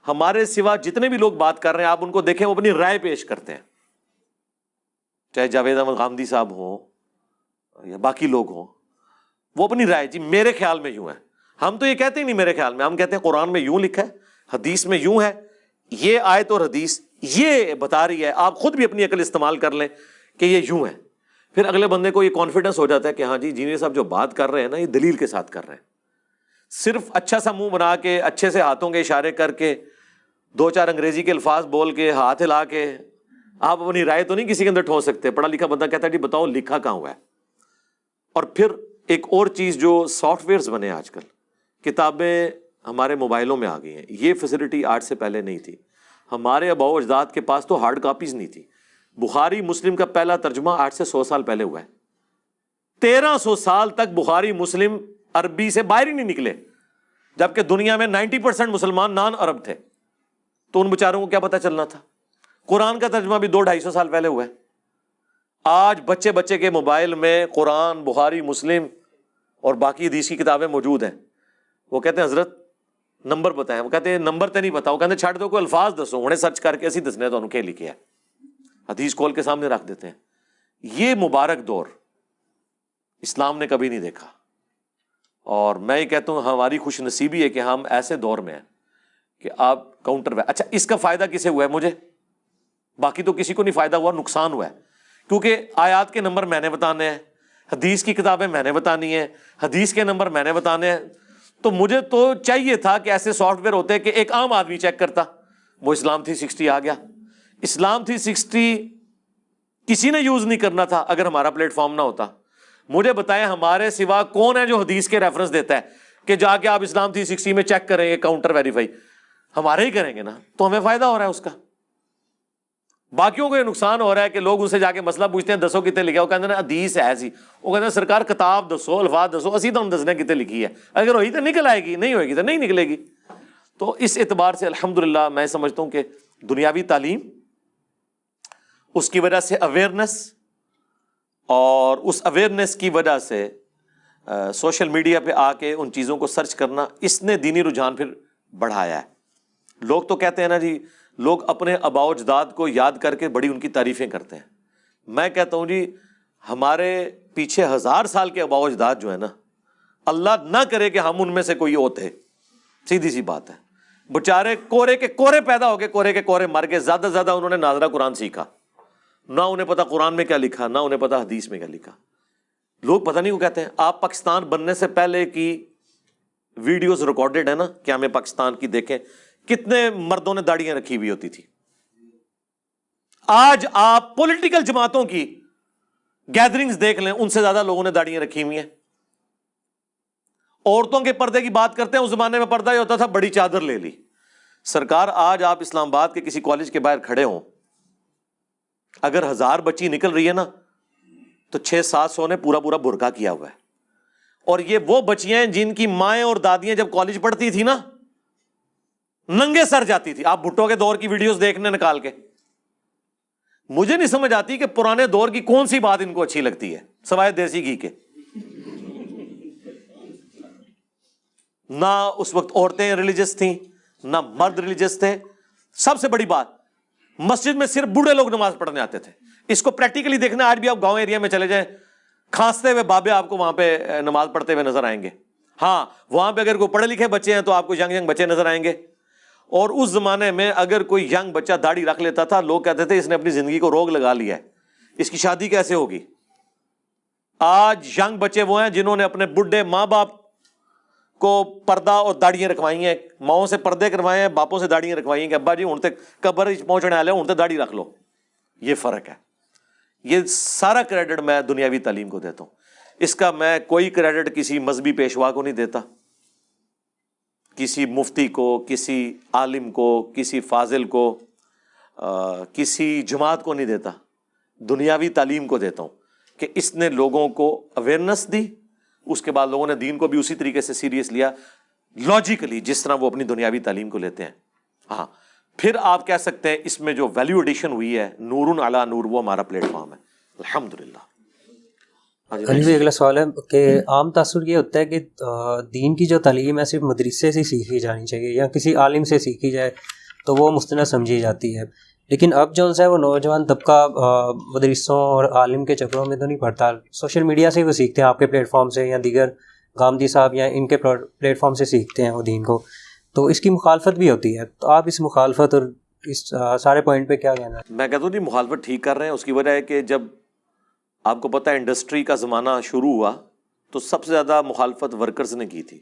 S1: ہمارے سوا جتنے بھی لوگ بات کر رہے ہیں آپ ان کو دیکھیں، وہ اپنی رائے پیش کرتے ہیں، چاہے جاوید احمد غامدی صاحب ہوں یا باقی لوگ ہوں، وہ اپنی رائے، جی میرے خیال میں یوں ہے. ہم تو یہ کہتے ہی نہیں میرے خیال میں، ہم کہتے ہیں قرآن میں یوں لکھا ہے، حدیث میں یوں ہے، یہ آیت اور حدیث یہ بتا رہی ہے، آپ خود بھی اپنی عقل استعمال کر لیں کہ یہ یوں ہے. پھر اگلے بندے کو یہ کانفیڈنس ہو جاتا ہے کہ ہاں جی جینئر صاحب جو بات کر رہے ہیں نا یہ دلیل کے ساتھ کر رہے ہیں. صرف اچھا سا منہ بنا کے، اچھے سے ہاتھوں کے اشارے کر کے، 2-4 انگریزی کے الفاظ بول کے، ہاتھ ہلا کے آپ اپنی رائے تو نہیں کسی کے اندر ٹھونس سکتے. پڑھا لکھا بندہ کہتا ہے جی بتاؤ لکھا کہاں ہوا ہے. اور پھر ایک اور چیز جو سافٹ ویئرز بنے آج کل، کتابیں ہمارے موبائلوں میں آ گئی ہیں، یہ فیسلٹی آج سے پہلے نہیں تھی. ہمارے آباء و اجداد کے پاس تو ہارڈ کاپیز نہیں تھی. بخاری مسلم کا پہلا ترجمہ آج سے 100 سال پہلے ہوا ہے. 1300 سال تک بخاری مسلم عربی سے باہر ہی نہیں نکلے، جبکہ دنیا میں 90% مسلمان نان عرب تھے. تو ان بیچاروں کو کیا پتہ چلنا تھا؟ قرآن کا ترجمہ بھی 200-250 سال پہلے ہوا ہے. آج بچے کے موبائل میں قرآن، بخاری مسلم اور باقی حدیث کی کتابیں موجود ہیں. وہ کہتے ہیں حضرت نمبر بتائیں. وہ کہتے ہیں نمبر تو نہیں پتا. وہ کہتے ہیں چھڑ دو، کوئی الفاظ دسو، انہیں سرچ کر کے اسی دسنے تو انہیں لکھے ہے. حدیث کھول کے سامنے رکھ دیتے ہیں. یہ مبارک دور اسلام نے کبھی نہیں دیکھا. اور میں یہ کہتا ہوں ہماری خوش نصیبی ہے کہ ہم ایسے دور میں ہیں کہ آپ کاؤنٹر. اچھا اس کا فائدہ کسے ہوا ہے؟ مجھے. باقی تو کسی کو نہیں فائدہ ہوا، نقصان ہوا ہے. کیونکہ آیات کے نمبر میں نے بتانے ہیں، حدیث کی کتابیں میں نے بتانی ہیں، حدیث کے نمبر میں نے بتانے ہیں. تو مجھے تو چاہیے تھا کہ ایسے سافٹ ویئر ہوتے کہ ایک عام آدمی چیک کرتا. وہ اسلام 360 آ گیا. اسلام 360 کسی نے یوز نہیں کرنا تھا اگر ہمارا پلیٹ فارم نہ ہوتا. مجھے بتائیں ہمارے سوا کون ہے جو حدیث کے ریفرنس دیتا ہے کہ جا کے آپ اسلام 360 میں چیک کریں گے، کاؤنٹر ویریفائی ہمارے ہی کریں گے نا. تو ہمیں فائدہ ہو رہا ہے اس کا. باقیوں کو یہ نقصان ہو رہا ہے کہ لوگ ان سے جا کے مسئلہ پوچھتے ہیں دسو کتنے لکھا. وہ کہتے ہیں حدیث ہے سی. وہ کہتے ہیں سرکار کتاب دسو، الفاظ دسو، اسی تو ہم دسنے کتنے لکھی ہے. اگر ہوئی تو نکل آئے گی، نہیں ہوئے گی تو نہیں نکلے گی. تو اس اعتبار سے الحمدللہ میں سمجھتا ہوں کہ دنیاوی تعلیم، اس کی وجہ سے اویئرنس، اور اس اویئرنس کی وجہ سے سوشل میڈیا پہ آ کے ان چیزوں کو سرچ کرنا، اس نے دینی رجحان پھر بڑھایا ہے. لوگ تو کہتے ہیں نا جی، لوگ اپنے آباء و اجداد کو یاد کر کے بڑی ان کی تعریفیں کرتے ہیں. میں کہتا ہوں جی ہمارے پیچھے 1000 سال کے آباء و اجداد جو ہے نا، اللہ نہ کرے کہ ہم ان میں سے کوئی ہوتے. سیدھی سی بات ہے. بچارے کورے کے کورے پیدا ہو گئے، کورے کے کورے مر گئے. زیادہ سے زیادہ انہوں نے ناظرہ قرآن سیکھا، نہ انہیں پتا قرآن میں کیا لکھا، نہ انہیں پتا حدیث میں کیا لکھا. لوگ پتہ نہیں وہ کہتے ہیں. آپ پاکستان بننے سے پہلے کی ویڈیوز ریکارڈڈ ہے نا قیام پاکستان کی، دیکھیں کتنے مردوں نے داڑیاں رکھی ہوئی ہوتی تھی. آج آپ پولیٹیکل جماعتوں کی گیدرنگز دیکھ لیں، ان سے زیادہ لوگوں نے داڑیاں رکھی ہوئی ہیں. عورتوں کے پردے کی بات کرتے ہیں، اس زمانے میں پردہ یہ ہوتا تھا بڑی چادر لے لی. سرکار آج آپ اسلام آباد کے کسی کالج کے باہر کھڑے ہوں، اگر 1000 بچی نکل رہی ہے نا تو 600-700 نے پورا برقع کیا ہوا ہے. اور یہ وہ بچیاں ہیں جن کی مائیں اور دادیاں جب کالج پڑھتی تھی نا ننگے سر جاتی تھی. آپ بھٹو کے دور کی ویڈیوز دیکھنے نکال کے. مجھے نہیں سمجھ آتی کہ پرانے دور کی کون سی بات ان کو اچھی لگتی ہے سوائے دیسی گھی کے. نہ اس وقت عورتیں ریلیجس تھیں، نہ مرد ریلیجس تھے. سب سے بڑی بات، مسجد میں صرف بوڑھے لوگ نماز پڑھنے آتے تھے. اس کو پریکٹیکلی دیکھنا، آج بھی آپ گاؤں ایریا میں چلے جائیں، کھانستے ہوئے بابے آپ کو وہاں پہ نماز پڑھتے ہوئے نظر آئیں گے. ہاں وہاں پہ اگر کوئی پڑھے لکھے بچے ہیں تو آپ کو ینگ بچے نظر آئیں گے. اور اس زمانے میں اگر کوئی ینگ بچہ داڑھی رکھ لیتا تھا، لوگ کہتے تھے اس نے اپنی زندگی کو روگ لگا لیا ہے، اس کی شادی کیسے ہوگی. آج ینگ بچے وہ ہیں جنہوں نے اپنے بڈھے ماں باپ کو پردہ اور داڑیاں رکھوائی ہیں، ماؤں سے پردے کروائے ہیں، باپوں سے داڑیاں رکھوائی ہیں کہ ابا جی ہن تک قبر پہنچنے والے ہن تک داڑھی رکھ لو. یہ فرق ہے. یہ سارا کریڈٹ میں دنیاوی تعلیم کو دیتا ہوں. اس کا میں کوئی کریڈٹ کسی مذہبی پیشوا کو نہیں دیتا، کسی مفتی کو، کسی عالم کو، کسی فاضل کو، کسی جماعت کو نہیں دیتا. دنیاوی تعلیم کو دیتا ہوں کہ اس نے لوگوں کو اویئرنس دی. اس کے بعد لوگوں نے دین کو بھی اسی طریقے سے سیریس لیا، لاجیکلی جس طرح وہ اپنی دنیاوی تعلیم کو لیتے ہیں. ہاں پھر آپ کہہ سکتے ہیں اس میں جو ویلیو ایڈیشن ہوئی ہے، نور علی نور، وہ ہمارا پلیٹ فارم ہے الحمدللہ.
S2: اگلا سوال ہے کہ عام تاثر یہ ہوتا ہے کہ دین کی جو تعلیم ہے صرف مدرسے سے سیکھی جانی چاہیے یا کسی عالم سے سیکھی جائے تو وہ مستند سمجھی جاتی ہے. لیکن اب جو ہے وہ نوجوان طبقہ مدرسوں اور عالم کے چکروں میں تو نہیں پڑتا، سوشل میڈیا سے وہ سیکھتے ہیں، آپ کے پلیٹ فارم سے یا دیگر گامدی صاحب یا ان کے پلیٹ فارم سے سیکھتے ہیں وہ دین کو. تو اس کی مخالفت بھی ہوتی ہے. تو آپ اس مخالفت اور اس سارے پوائنٹ پہ کیا کہنا ہے؟
S1: میں کہتا ہوں جی مخالفت ٹھیک کر رہے ہیں. اس کی وجہ ہے کہ جب آپ کو پتہ ہے انڈسٹری کا زمانہ شروع ہوا تو سب سے زیادہ مخالفت ورکرز نے کی تھی،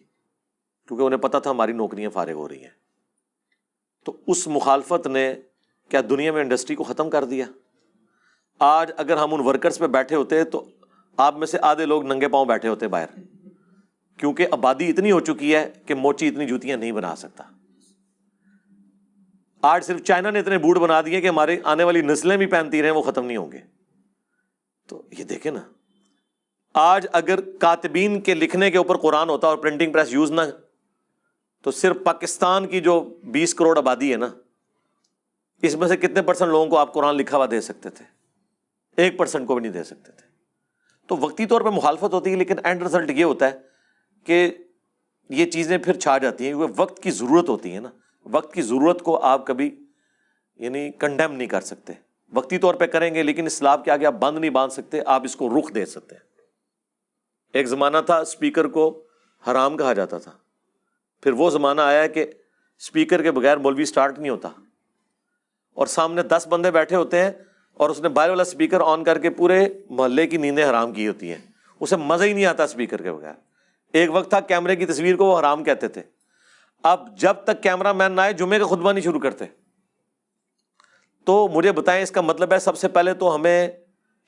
S1: کیونکہ انہیں پتہ تھا ہماری نوکریاں فارغ ہو رہی ہیں. تو اس مخالفت نے کیا دنیا میں انڈسٹری کو ختم کر دیا؟ آج اگر ہم ان ورکرز پہ بیٹھے ہوتے تو آپ میں سے آدھے لوگ ننگے پاؤں بیٹھے ہوتے باہر، کیونکہ آبادی اتنی ہو چکی ہے کہ موچی اتنی جوتیاں نہیں بنا سکتا. آج صرف چائنا نے اتنے بوٹ بنا دیے کہ ہمارے آنے والی نسلیں بھی پہنتی رہیں، وہ ختم نہیں ہوں گے. تو یہ دیکھیں نا، آج اگر کاتبین کے لکھنے کے اوپر قرآن ہوتا اور پرنٹنگ پریس یوز نہ، تو صرف پاکستان کی جو 20 کروڑ آبادی ہے نا، اس میں سے کتنے % لوگوں کو آپ قرآن لکھا ہوا دے سکتے تھے؟ 1% کو بھی نہیں دے سکتے تھے. تو وقتی طور پہ مخالفت ہوتی ہے، لیکن اینڈ رزلٹ یہ ہوتا ہے کہ یہ چیزیں پھر چھا جاتی ہیں، کیونکہ وقت کی ضرورت ہوتی ہے نا. وقت کی ضرورت کو آپ کبھی یعنی کنڈیم نہیں کر سکتے. وقتی طور پہ کریں گے، لیکن اسلام کے آگے آپ بند نہیں باندھ سکتے، آپ اس کو رخ دے سکتے ہیں. ایک زمانہ تھا اسپیکر کو حرام کہا جاتا تھا، پھر وہ زمانہ آیا کہ اسپیکر کے بغیر مولوی سٹارٹ نہیں ہوتا، اور سامنے 10 بندے بیٹھے ہوتے ہیں اور اس نے باہر والا اسپیکر آن کر کے پورے محلے کی نیندیں حرام کی ہوتی ہیں، اسے مزہ ہی نہیں آتا اسپیکر کے بغیر. ایک وقت تھا کیمرے کی تصویر کو وہ حرام کہتے تھے، اب جب تک کیمرہ مین نہ آئے جمعے کا خطبہ نہیں شروع کرتے. تو مجھے بتائیں اس کا مطلب ہے سب سے پہلے تو ہمیں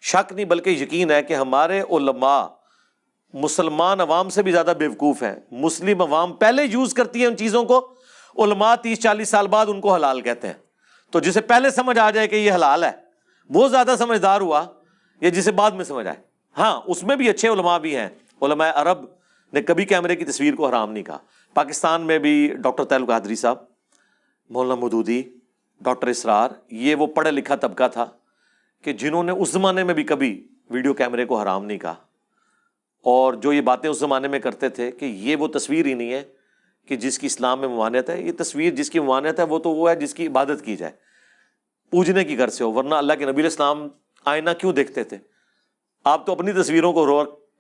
S1: شک نہیں بلکہ یقین ہے کہ ہمارے علماء مسلمان عوام سے بھی زیادہ بیوقوف ہیں. مسلم عوام پہلے یوز کرتی ہے ان چیزوں کو، علماء 30-40 سال بعد ان کو حلال کہتے ہیں. تو جسے پہلے سمجھ آ جائے کہ یہ حلال ہے وہ زیادہ سمجھدار ہوا، یا جسے بعد میں سمجھ آئے. ہاں اس میں بھی اچھے علماء بھی ہیں. علماء عرب نے کبھی کیمرے کی تصویر کو حرام نہیں کہا. پاکستان میں بھی ڈاکٹر طاہر القادری صاحب، مولانا مودودی، ڈاکٹر اسرار، یہ وہ پڑھا لکھا طبقہ تھا کہ جنہوں نے اس زمانے میں بھی کبھی ویڈیو کیمرے کو حرام نہیں کہا. اور جو یہ باتیں اس زمانے میں کرتے تھے کہ یہ وہ تصویر ہی نہیں ہے کہ جس کی اسلام میں ممانعت ہے. یہ تصویر جس کی ممانعت ہے وہ تو وہ ہے جس کی عبادت کی جائے، پوجنے کی غرض سے ہو. ورنہ اللہ کے نبی علیہ السلام آئینہ کیوں دیکھتے تھے؟ آپ تو اپنی تصویروں کو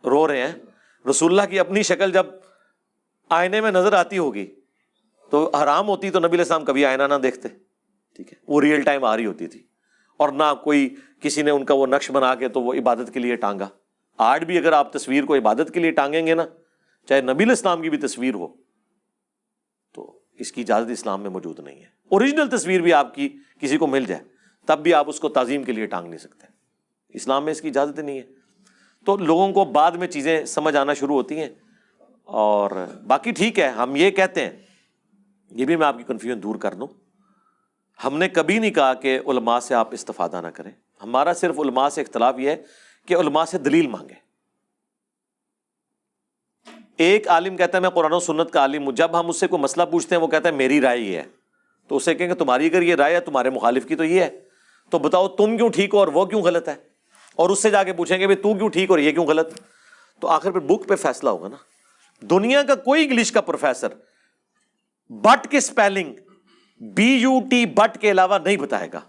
S1: رو رہے ہیں. رسول اللہ کی اپنی شکل جب آئینے میں نظر آتی ہوگی تو حرام ہوتی تو نبی علیہ السلام کبھی آئینہ نہ دیکھتے. ٹھیک ہے، وہ ریئل ٹائم آ رہی ہوتی تھی، اور نہ کوئی کسی نے ان کا وہ نقش بنا کے تو وہ عبادت کے لیے ٹانگا. آج بھی اگر آپ تصویر کو عبادت کے لیے ٹانگیں گے نا، چاہے نبی علیہ السلام کی بھی تصویر ہو، تو اس کی اجازت اسلام میں موجود نہیں ہے. اوریجنل تصویر بھی آپ کی کسی کو مل جائے تب بھی آپ اس کو تعظیم کے لیے ٹانگ نہیں سکتے، اسلام میں اس کی اجازت نہیں ہے. تو لوگوں کو بعد میں چیزیں سمجھ آنا شروع ہوتی ہیں. اور باقی ٹھیک ہے، ہم یہ کہتے ہیں، یہ بھی میں آپ کی کنفیوژن دور کر دوں، ہم نے کبھی نہیں کہا کہ علماء سے آپ استفادہ نہ کریں. ہمارا صرف علماء سے اختلاف یہ ہے کہ علماء سے دلیل مانگیں. ایک عالم کہتا ہے میں قرآن و سنت کا عالم ہوں، جب ہم اس سے کوئی مسئلہ پوچھتے ہیں وہ کہتا ہے میری رائے یہ ہے، تو اسے کہیں کہ تمہاری اگر یہ رائے ہے تمہارے مخالف کی تو یہ ہے، تو بتاؤ تم کیوں ٹھیک ہو اور وہ کیوں غلط ہے. اور اس سے جا کے پوچھیں گے تو کیوں ٹھیک اور یہ کیوں غلط، تو آخر پہ بک پہ فیصلہ ہوگا نا. دنیا کا کوئی انگلش کا پروفیسر بٹ کے سپیلنگ BUT بٹ کے علاوہ نہیں بتائے گا.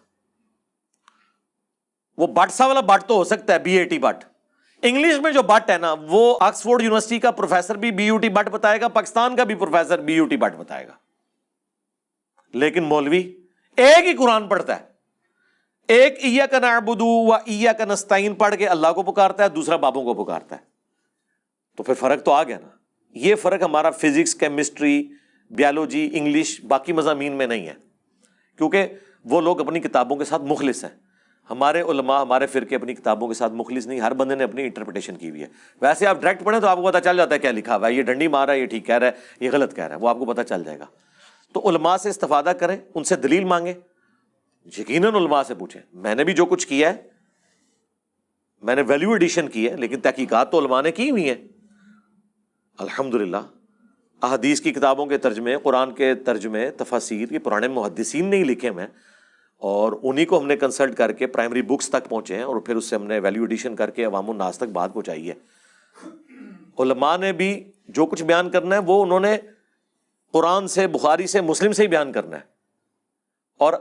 S1: وہ بٹ سا والا بٹ تو ہو سکتا ہے BAT بٹ، انگلش میں جو بٹ ہے نا وہ آکسفورڈ یونیورسٹی کا پروفیسر بھی BUT بٹ بتائے گا، پاکستان کا بھی پروفیسر BUT بٹ بتائے گا. لیکن مولوی ایک ہی قرآن پڑھتا ہے، ایک ایاک نعبد و ایاک نستعین پڑھ کے اللہ کو پکارتا ہے، دوسرا بابوں کو پکارتا ہے. تو پھر فرق تو آ گیا نا. یہ فرق ہمارا فزکس، کیمسٹری، بیالوجی، انگلش، باقی مضامین میں نہیں ہے، کیونکہ وہ لوگ اپنی کتابوں کے ساتھ مخلص ہیں. ہمارے علماء، ہمارے فرقے اپنی کتابوں کے ساتھ مخلص نہیں، ہر بندے نے اپنی انٹرپریٹیشن کی ہوئی ہے. ویسے آپ ڈائریکٹ پڑھیں تو آپ کو پتہ چل جاتا ہے کیا لکھا ہوا ہے، یہ ڈنڈی مار رہا ہے، یہ ٹھیک کہہ رہا ہے، یہ غلط کہہ رہا ہے، وہ آپ کو پتہ چل جائے گا. تو علماء سے استفادہ کریں، ان سے دلیل مانگیں، یقیناً علماء سے پوچھیں. میں نے بھی جو کچھ کیا ہے، میں نے ویلیو ایڈیشن کی ہے، لیکن تحقیقات تو علماء نے کی ہوئی ہیں الحمدللہ. احادیث کی کتابوں کے ترجمے، قرآن کے ترجمے، تفاسیر، یہ پرانے محدثین نے ہی لکھے ہیں، اور انہی کو ہم نے کنسلٹ کر کے پرائمری بکس تک پہنچے ہیں، اور پھر اس سے ہم نے ویلیو ایڈیشن کر کے عوام الناس تک بات پہنچائی ہے. علماء نے بھی جو کچھ بیان کرنا ہے وہ انہوں نے قرآن سے، بخاری سے، مسلم سے ہی بیان کرنا ہے، اور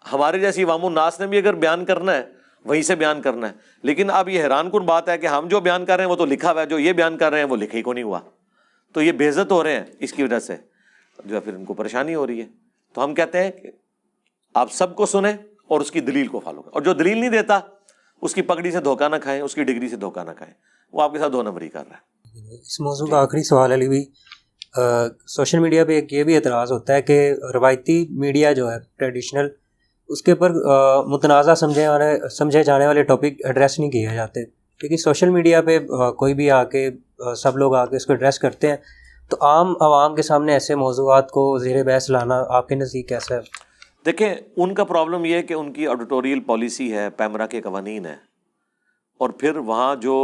S1: ہمارے جیسی عوام الناس نے بھی اگر بیان کرنا ہے وہیں سے بیان کرنا ہے. لیکن اب یہ حیران کن بات ہے کہ ہم جو بیان کر رہے ہیں وہ تو لکھا ہوا ہے، جو یہ بیان کر رہے ہیں وہ لکھے ہی کو نہیں ہوا. تو یہ بے عزت ہو رہے ہیں، اس کی وجہ سے جو ہے پھر ان کو پریشانی ہو رہی ہے. تو ہم کہتے ہیں کہ آپ سب کو سنیں اور اس کی دلیل کو فالو کریں، اور جو دلیل نہیں دیتا اس کی پگڑی سے دھوکہ نہ کھائیں، اس کی ڈگری سے دھوکہ نہ کھائیں، وہ آپ کے ساتھ 2 نمبری کر رہا ہے.
S2: اس موضوع کا آخری سوال علی بھی، سوشل میڈیا پہ ایک یہ بھی اعتراض ہوتا ہے کہ روایتی میڈیا جو ہے ٹریڈیشنل، اس کے اوپر متنازع سمجھے جانے والے ٹاپک ایڈریس نہیں کیے جاتے، کیونکہ سوشل میڈیا پہ کوئی بھی آ کے، سب لوگ آ کے اس کو ایڈریس کرتے ہیں. تو عام عوام کے سامنے ایسے موضوعات کو زیر بحث لانا آپ کے نزدیک کیسا ہے؟
S1: دیکھیں ان کا پرابلم یہ ہے کہ ان کی ایڈیٹوریل پالیسی ہے، پیمرا کے قوانین ہیں، اور پھر وہاں جو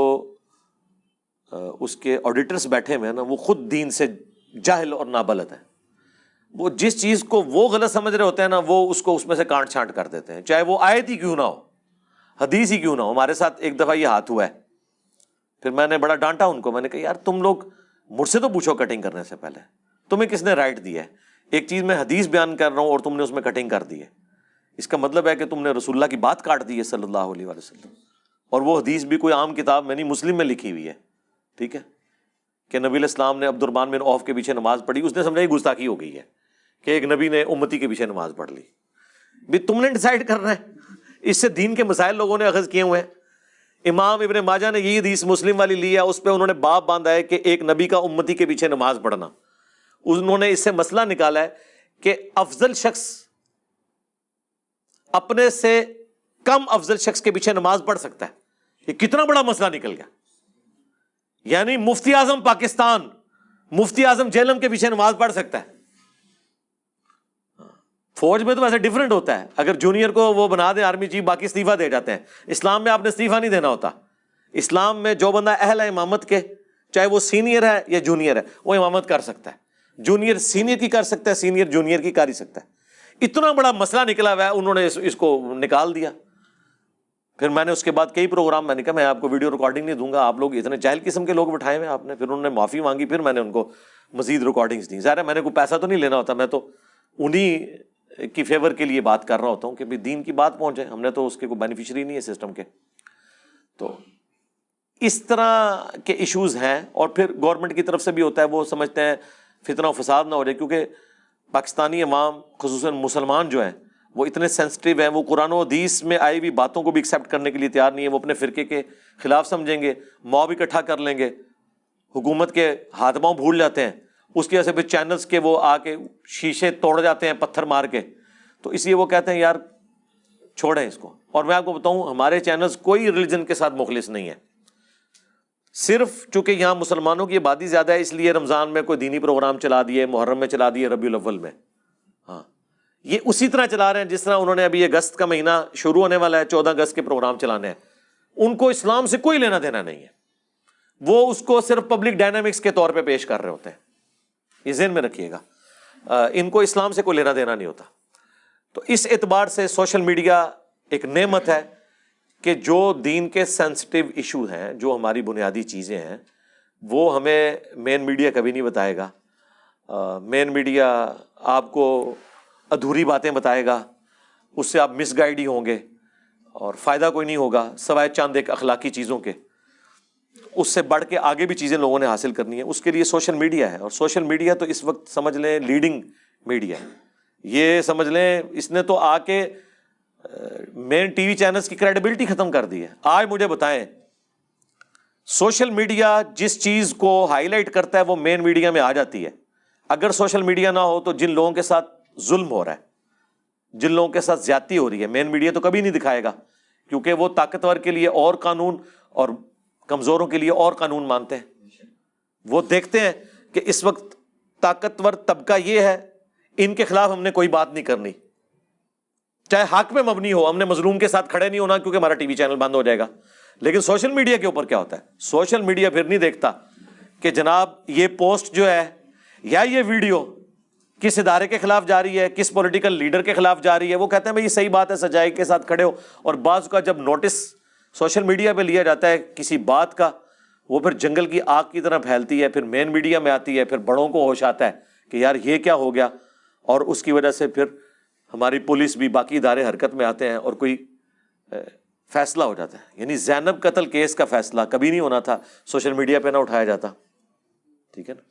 S1: اس کے آڈیٹرز بیٹھے ہوئے ہیں نا، وہ خود دین سے جاہل اور نابلد ہیں. وہ جس چیز کو وہ غلط سمجھ رہے ہوتے ہیں نا، وہ اس کو اس میں سے کانٹ چھانٹ کر دیتے ہیں، چاہے وہ آیت ہی کیوں نہ ہو، حدیث ہی کیوں نہ ہو. ہمارے ساتھ ایک دفعہ یہ ہاتھ ہوا ہے، پھر میں نے بڑا ڈانٹا ان کو. میں نے کہا یار تم لوگ مجھ سے تو پوچھو کٹنگ کرنے سے پہلے تمہیں کس نے رائٹ دیا ہے. ایک چیز میں حدیث بیان کر رہا ہوں اور تم نے اس میں کٹنگ کر دی ہے، اس کا مطلب ہے کہ تم نے رسول اللہ کی بات کاٹ دی ہے صلی اللہ علیہ وآلہ وسلم. اور وہ حدیث بھی کوئی عام کتاب میں نہیں، مسلم میں لکھی ہوئی ہے، ٹھیک ہے، کہ نبی علیہ السلام نے عبد الرحمن بن عوف کے پیچھے نماز پڑھی. اس نے سمجھا یہ گستاخی ہو گئی ہے کہ ایک نبی نے امتی کے پیچھے نماز پڑھ لی. بھی تم نے ڈیسائیڈ کرنا ہے، اس سے دین کے مسائل لوگوں نے اخذ کیے ہوئے ہیں. امام ابن ماجہ نے یہ حدیث مسلم والی لی ہے، اس پہ انہوں نے باب باندھا ہے کہ ایک نبی کا امتی کے پیچھے نماز پڑھنا. انہوں نے اس سے مسئلہ نکالا ہے کہ افضل شخص اپنے سے کم افضل شخص کے پیچھے نماز پڑھ سکتا ہے. یہ کتنا بڑا مسئلہ نکل گیا. یعنی مفتی اعظم پاکستان مفتی اعظم جہلم کے پیچھے نماز پڑھ سکتا ہے. فوج میں تو ویسے ڈیفرنٹ ہوتا ہے، اگر جونیئر کو وہ بنا دیں آرمی چیف، باقی استعفیٰ دے جاتے ہیں. اسلام میں آپ نے استعفیٰ نہیں دینا ہوتا. اسلام میں جو بندہ اہل ہے امامت کے، چاہے وہ سینئر ہے یا جونیئر ہے، وہ امامت کر سکتا ہے. جونیئر سینئر کی کر سکتا ہے، سینئر جونیئر کی کر ہی سکتا ہے. اتنا بڑا مسئلہ نکلا ہوا ہے، انہوں نے اس کو نکال دیا. پھر میں نے اس کے بعد کئی پروگرام، میں نے کہا میں آپ کو ویڈیو ریکارڈنگ نہیں دوں گا، آپ لوگ اتنے جاہل قسم کے لوگ بٹھائے ہوئے آپ نے. پھر انہوں نے معافی مانگی، پھر میں نے ان کو مزید ریکارڈنگز دیں. ظاہر ہے میں نے کوئی پیسہ تو نہیں لینا ہوتا، میں تو انہی کی فیور کے لیے بات کر رہا ہوتا ہوں کہ دین کی بات پہنچے. ہم نے تو اس کے کوئی بینیفیشری نہیں ہے سسٹم کے. تو اس طرح کے ایشوز ہیں. اور پھر گورنمنٹ کی طرف سے بھی ہوتا ہے، وہ سمجھتے ہیں فتنہ و فساد نہ ہو جائے، کیونکہ پاکستانی عوام خصوصاً مسلمان جو ہیں وہ اتنے سینسٹیو ہیں، وہ قرآن و حدیث میں آئی ہوئی باتوں کو بھی ایکسیپٹ کرنے کے لیے تیار نہیں ہے. وہ اپنے فرقے کے خلاف سمجھیں گے، موب اکٹھا کر لیں گے، حکومت کے ہاتھ پاؤں بھول جاتے ہیں. اس کی وجہ سے پھر چینلز کے وہ آ کے شیشے توڑ جاتے ہیں پتھر مار کے. تو اس لیے وہ کہتے ہیں یار چھوڑیں اس کو. اور میں آپ کو بتاؤں ہمارے چینلز کوئی ریلیجن کے ساتھ مخلص نہیں ہے. صرف چونکہ یہاں مسلمانوں کی آبادی زیادہ ہے، اس لیے رمضان میں کوئی دینی پروگرام چلا دیے، محرم میں چلا دیے، ربیع الاول میں. ہاں یہ اسی طرح چلا رہے ہیں جس طرح انہوں نے ابھی اگست کا مہینہ شروع ہونے والا ہے، 14 اگست کے پروگرام چلانے ہیں. ان کو اسلام سے کوئی لینا دینا نہیں ہے، وہ اس کو صرف پبلک ڈائنامکس کے طور پہ پیش کر رہے ہوتے ہیں. یہ ذہن میں رکھیے گا، ان کو اسلام سے کوئی لینا دینا نہیں ہوتا. تو اس اعتبار سے سوشل میڈیا ایک نعمت ہے کہ جو دین کے سینسٹیو ایشو ہیں، جو ہماری بنیادی چیزیں ہیں، وہ ہمیں مین میڈیا کبھی نہیں بتائے گا. مین میڈیا آپ کو ادھوری باتیں بتائے گا، اس سے آپ مس گائیڈ ہی ہوں گے اور فائدہ کوئی نہیں ہوگا سوائے چند ایک اخلاقی چیزوں کے. اس سے بڑھ کے آگے بھی چیزیں لوگوں نے حاصل کرنی ہے، اس کے لیے سوشل میڈیا ہے. اور سوشل میڈیا تو اس وقت سمجھ لیں لیڈنگ میڈیا ہے. یہ سمجھ لیں اس نے تو آ کے مین ٹی وی چینلز کی کریڈیبلٹی ختم کر دی ہے. آج مجھے بتائیں سوشل میڈیا جس چیز کو ہائی لائٹ کرتا ہے وہ مین میڈیا میں آ جاتی ہے. اگر سوشل میڈیا نہ ہو تو جن لوگوں کے ساتھ ظلم ہو رہا ہے، جن لوگوں کے ساتھ زیادتی ہو رہی ہے، مین میڈیا تو کبھی نہیں دکھائے گا، کیونکہ وہ طاقتور کے لیے اور قانون اور کمزوروں کے لیے اور قانون مانتے ہیں. وہ دیکھتے ہیں کہ اس وقت طاقتور طبقہ یہ ہے، ان کے خلاف ہم نے کوئی بات نہیں کرنی، چاہے حق پہ مبنی ہو. ہم نے مظلوم کے ساتھ کھڑے نہیں ہونا کیونکہ ہمارا ٹی وی چینل بند ہو جائے گا. لیکن سوشل میڈیا کے اوپر کیا ہوتا ہے؟ سوشل میڈیا پھر نہیں دیکھتا کہ جناب یہ پوسٹ جو ہے یا یہ ویڈیو کس ادارے کے خلاف جا رہی ہے، کس پولیٹیکل لیڈر کے خلاف جا رہی ہے. وہ کہتے ہیں بھائی یہ صحیح بات ہے، سچائی کے ساتھ کھڑے ہو. اور بعض کا جب نوٹس سوشل میڈیا پہ لیا جاتا ہے کسی بات کا، وہ پھر جنگل کی آگ کی طرح پھیلتی ہے، پھر مین میڈیا میں آتی ہے، پھر بڑوں کو ہوش آتا ہے کہ یار یہ کیا ہو گیا. اور اس کی وجہ سے پھر ہماری پولیس بھی باقی ادارے حرکت میں آتے ہیں اور کوئی فیصلہ ہو جاتا ہے. یعنی زینب قتل کیس کا فیصلہ کبھی نہیں ہونا تھا سوشل میڈیا پہ نہ اٹھایا جاتا. ٹھیک ہے نا،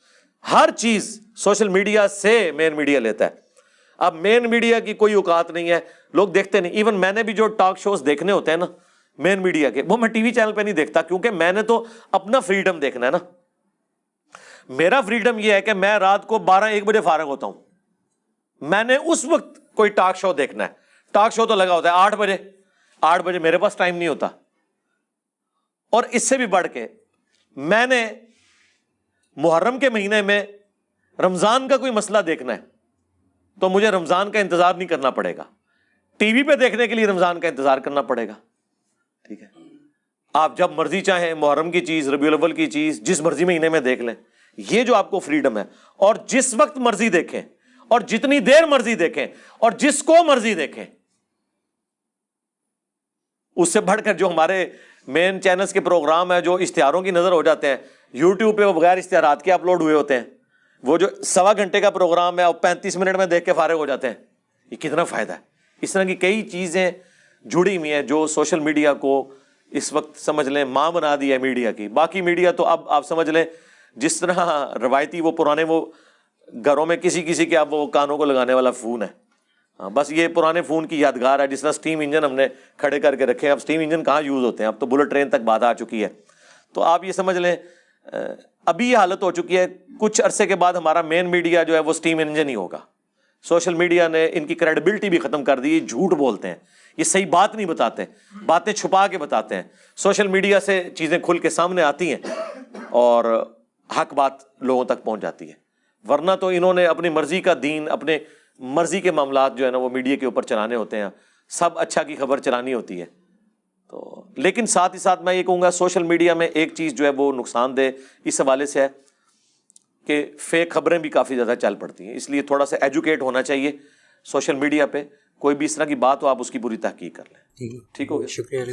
S1: ہر چیز سوشل میڈیا سے مین میڈیا لیتا ہے. اب مین میڈیا کی کوئی اوقات نہیں ہے، لوگ دیکھتے نہیں. ایون میں نے بھی جو ٹاک شوز دیکھنے ہوتے ہیں نا مین میڈیا کے، وہ میں ٹی وی چینل پہ نہیں دیکھتا، کیونکہ میں نے تو اپنا فریڈم دیکھنا ہے نا. میرا فریڈم یہ ہے کہ میں رات کو 12-1 بجے فارغ ہوتا ہوں، میں نے اس وقت کوئی ٹاک شو دیکھنا ہے. ٹاک شو تو لگا ہوتا ہے 8 بجے میرے پاس ٹائم نہیں ہوتا. اور اس سے بھی بڑھ کے میں نے محرم کے مہینے میں رمضان کا کوئی مسئلہ دیکھنا ہے تو مجھے رمضان کا انتظار نہیں کرنا پڑے گا، ٹی وی پہ دیکھنے کے لیے رمضان کا انتظار کرنا پڑے گا. ٹھیک ہے، آپ جب مرضی چاہیں محرم کی چیز، ربیع الاول کی چیز جس مرضی مہینے میں دیکھ لیں. یہ جو آپ کو فریڈم ہے، اور جس وقت مرضی دیکھیں اور جتنی دیر مرضی دیکھیں اور جس کو مرضی دیکھیں. اس سے بڑھ کر جو ہمارے مین چینلز کے پروگرام ہیں جو اشتہاروں کی نظر ہو جاتے ہیں، یوٹیوب پہ وہ بغیر اشتہارات کے اپلوڈ ہوئے ہوتے ہیں. وہ جو 1.25 گھنٹے کا پروگرام ہے اور 35 منٹ میں دیکھ کے فارغ ہو جاتے ہیں. یہ کتنا فائدہ ہے. اس طرح کی کئی چیزیں جڑی ہوئی ہیں جو سوشل میڈیا کو اس وقت سمجھ لیں ماں بنا دی ہے میڈیا کی. باقی میڈیا تو اب آپ سمجھ لیں جس طرح روایتی وہ پرانے وہ گھروں میں کسی کے اب وہ کانوں کو لگانے والا فون ہے. بس یہ پرانے فون کی یادگار ہے. جس طرح اسٹیم انجن ہم نے کھڑے کر کے رکھے، اب اسٹیم انجن کہاں یوز ہوتے ہیں، اب تو بلٹ ٹرین تک بات آ چکی ہے. تو آپ یہ سمجھ لیں ابھی یہ حالت ہو چکی ہے. کچھ عرصے کے بعد ہمارا مین میڈیا جو ہے وہ اسٹیم انجن ہی ہوگا. سوشل میڈیا نے ان کی کریڈیبلٹی بھی ختم کر دی. جھوٹ بولتے ہیں، یہ صحیح بات نہیں بتاتے، باتیں چھپا کے بتاتے ہیں. سوشل میڈیا سے چیزیں کھل کے سامنے آتی ہیں اور حق بات لوگوں تک پہنچ جاتی ہے. ورنہ تو انہوں نے اپنی مرضی کا دین، اپنے مرضی کے معاملات جو ہے نا وہ میڈیا کے اوپر چلانے ہوتے ہیں. سب اچھا کی خبر چلانی ہوتی ہے. تو لیکن ساتھ ہی ساتھ میں یہ کہوں گا سوشل میڈیا میں ایک چیز جو ہے وہ نقصان دہ اس حوالے سے ہے کہ فیک خبریں بھی کافی زیادہ چل پڑتی ہیں. اس لیے تھوڑا سا ایجوکیٹ ہونا چاہیے سوشل میڈیا پہ. کوئی بھی اس طرح کی بات ہو آپ اس کی پوری تحقیق کر لیں. ٹھیک ہو گیا، شکریہ.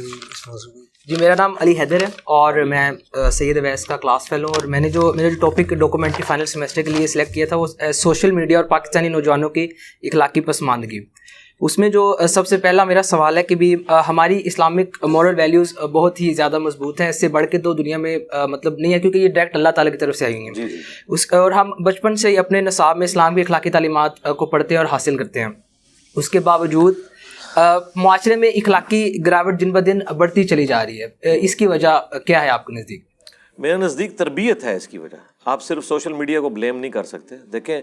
S3: جی میرا نام علی حیدر ہے اور میں سید اویس کا کلاس فیلو ہوں. اور میں نے جو ٹاپک ڈاکومنٹری فائنل سیمسٹر کے لیے سلیکٹ کیا تھا وہ سوشل میڈیا اور پاکستانی نوجوانوں کی اخلاقی پسماندگی. اس میں جو سب سے پہلا میرا سوال ہے کہ بھی ہماری اسلامک مورل ویلیوز بہت ہی زیادہ مضبوط ہیں. اس سے بڑھ کے تو دنیا میں مطلب نہیں ہے کیونکہ یہ ڈائریکٹ اللہ تعالیٰ کی طرف سے آئی ہوئی ہیں. اور ہم بچپن سے ہی اپنے نصاب میں اسلام کی اخلاقی تعلیمات کو پڑھتے ہیں اور حاصل کرتے ہیں. اس کے باوجود معاشرے میں اخلاقی گراوٹ دن بدن بڑھتی چلی جا رہی ہے. اس کی وجہ کیا ہے آپ کے نزدیک؟
S1: میرے نزدیک تربیت ہے اس کی وجہ. آپ صرف سوشل میڈیا کو بلیم نہیں کر سکتے. دیکھیں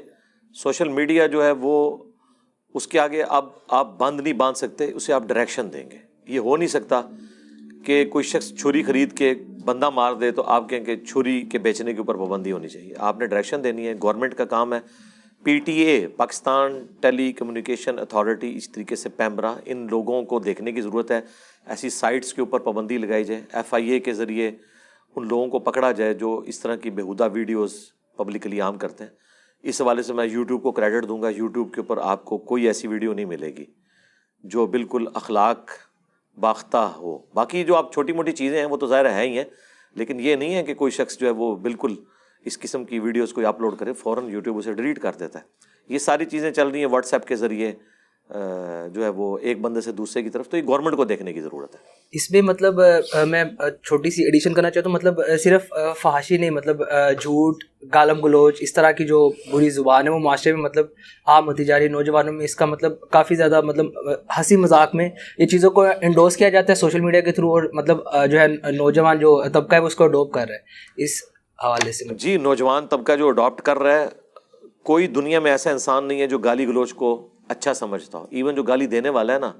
S1: سوشل میڈیا جو ہے وہ اس کے آگے اب آپ بند نہیں باندھ سکتے، اسے آپ ڈائریکشن دیں گے. یہ ہو نہیں سکتا کہ کوئی شخص چھری خرید کے بندہ مار دے تو آپ کہیں کہ چھری کے بیچنے کے اوپر پابندی ہونی چاہیے. آپ نے ڈائریکشن دینی ہے. گورنمنٹ کا کام ہے. P T A Pakistan telecommunication authority, اس طریقے سے پیمرا، ان لوگوں کو دیکھنے کی ضرورت ہے. ایسی سائٹس کے اوپر پابندی لگائی جائے. ایف آئی اے کے ذریعے ان لوگوں کو پکڑا جائے جو اس طرح کی بیہودہ ویڈیوز پبلکلی عام کرتے ہیں. اس حوالے سے میں یوٹیوب کو کریڈٹ دوں گا. یوٹیوب کے اوپر آپ کو کوئی ایسی ویڈیو نہیں ملے گی جو بالکل اخلاق باختہ ہو. باقی جو آپ چھوٹی موٹی چیزیں ہیں وہ تو ظاہر ہے ہی ہیں، لیکن یہ نہیں ہے کہ کوئی شخص جو ہے وہ بالکل اس قسم کی ویڈیوز کوئی اپلوڈ کرے فوراً یوٹیوب اسے ڈیلیٹ کر دیتا ہے. یہ ساری چیزیں چل رہی ہیں واٹس ایپ کے ذریعے جو ہے وہ ایک بندے سے دوسرے کی طرف. تو یہ گورنمنٹ کو دیکھنے کی ضرورت ہے.
S3: اس میں مطلب میں چھوٹی سی ایڈیشن کرنا چاہتا ہوں. مطلب صرف فحاشی نہیں، مطلب جھوٹ، گالم گلوچ، اس طرح کی جو بری زبان ہے وہ معاشرے میں مطلب عام ہوتی جا رہی ہے. نوجوانوں میں اس کا مطلب کافی زیادہ مطلب ہنسی مذاق میں یہ چیزوں کو انڈورس کیا جاتا ہے سوشل میڈیا کے تھرو، اور مطلب جو ہے نوجوان جو طبقہ ہے وہ اس کو اڈوپ کر رہا ہے. اس حوالے سے
S1: جی نوجوان طبقہ جو اڈاپٹ کر رہا ہے، کوئی دنیا میں ایسا انسان نہیں ہے جو گالی گلوچ کو اچھا سمجھتا ہو. ایون جو گالی دینے والا ہے نا،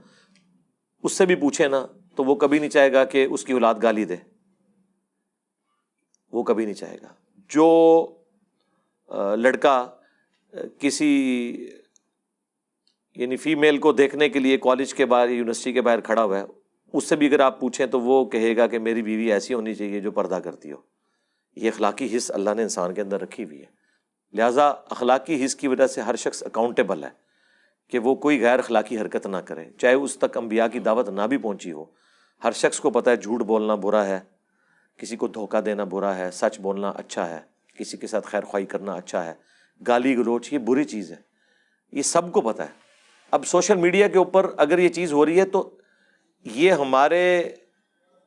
S1: اس سے بھی پوچھے نا تو وہ کبھی نہیں چاہے گا کہ اس کی اولاد گالی دے. وہ کبھی نہیں چاہے گا. جو لڑکا کسی یعنی فیمیل کو دیکھنے کے لیے کالج کے باہر یونیورسٹی کے باہر کھڑا ہوا ہے، اس سے بھی اگر آپ پوچھیں تو وہ کہے گا کہ میری بیوی ایسی ہونی چاہیے جو پردہ کرتی ہو. یہ اخلاقی حص اللہ نے انسان کے اندر رکھی ہوئی ہے. لہٰذا اخلاقی حص کی وجہ سے ہر شخص اکاؤنٹیبل ہے کہ وہ کوئی غیر اخلاقی حرکت نہ کرے، چاہے اس تک انبیاء کی دعوت نہ بھی پہنچی ہو. ہر شخص کو پتہ ہے جھوٹ بولنا برا ہے، کسی کو دھوکہ دینا برا ہے، سچ بولنا اچھا ہے، کسی کے ساتھ خیر خواہی کرنا اچھا ہے. گالی گلوچ یہ بری چیز ہے، یہ سب کو پتہ ہے. اب سوشل میڈیا کے اوپر اگر یہ چیز ہو رہی ہے تو یہ ہمارے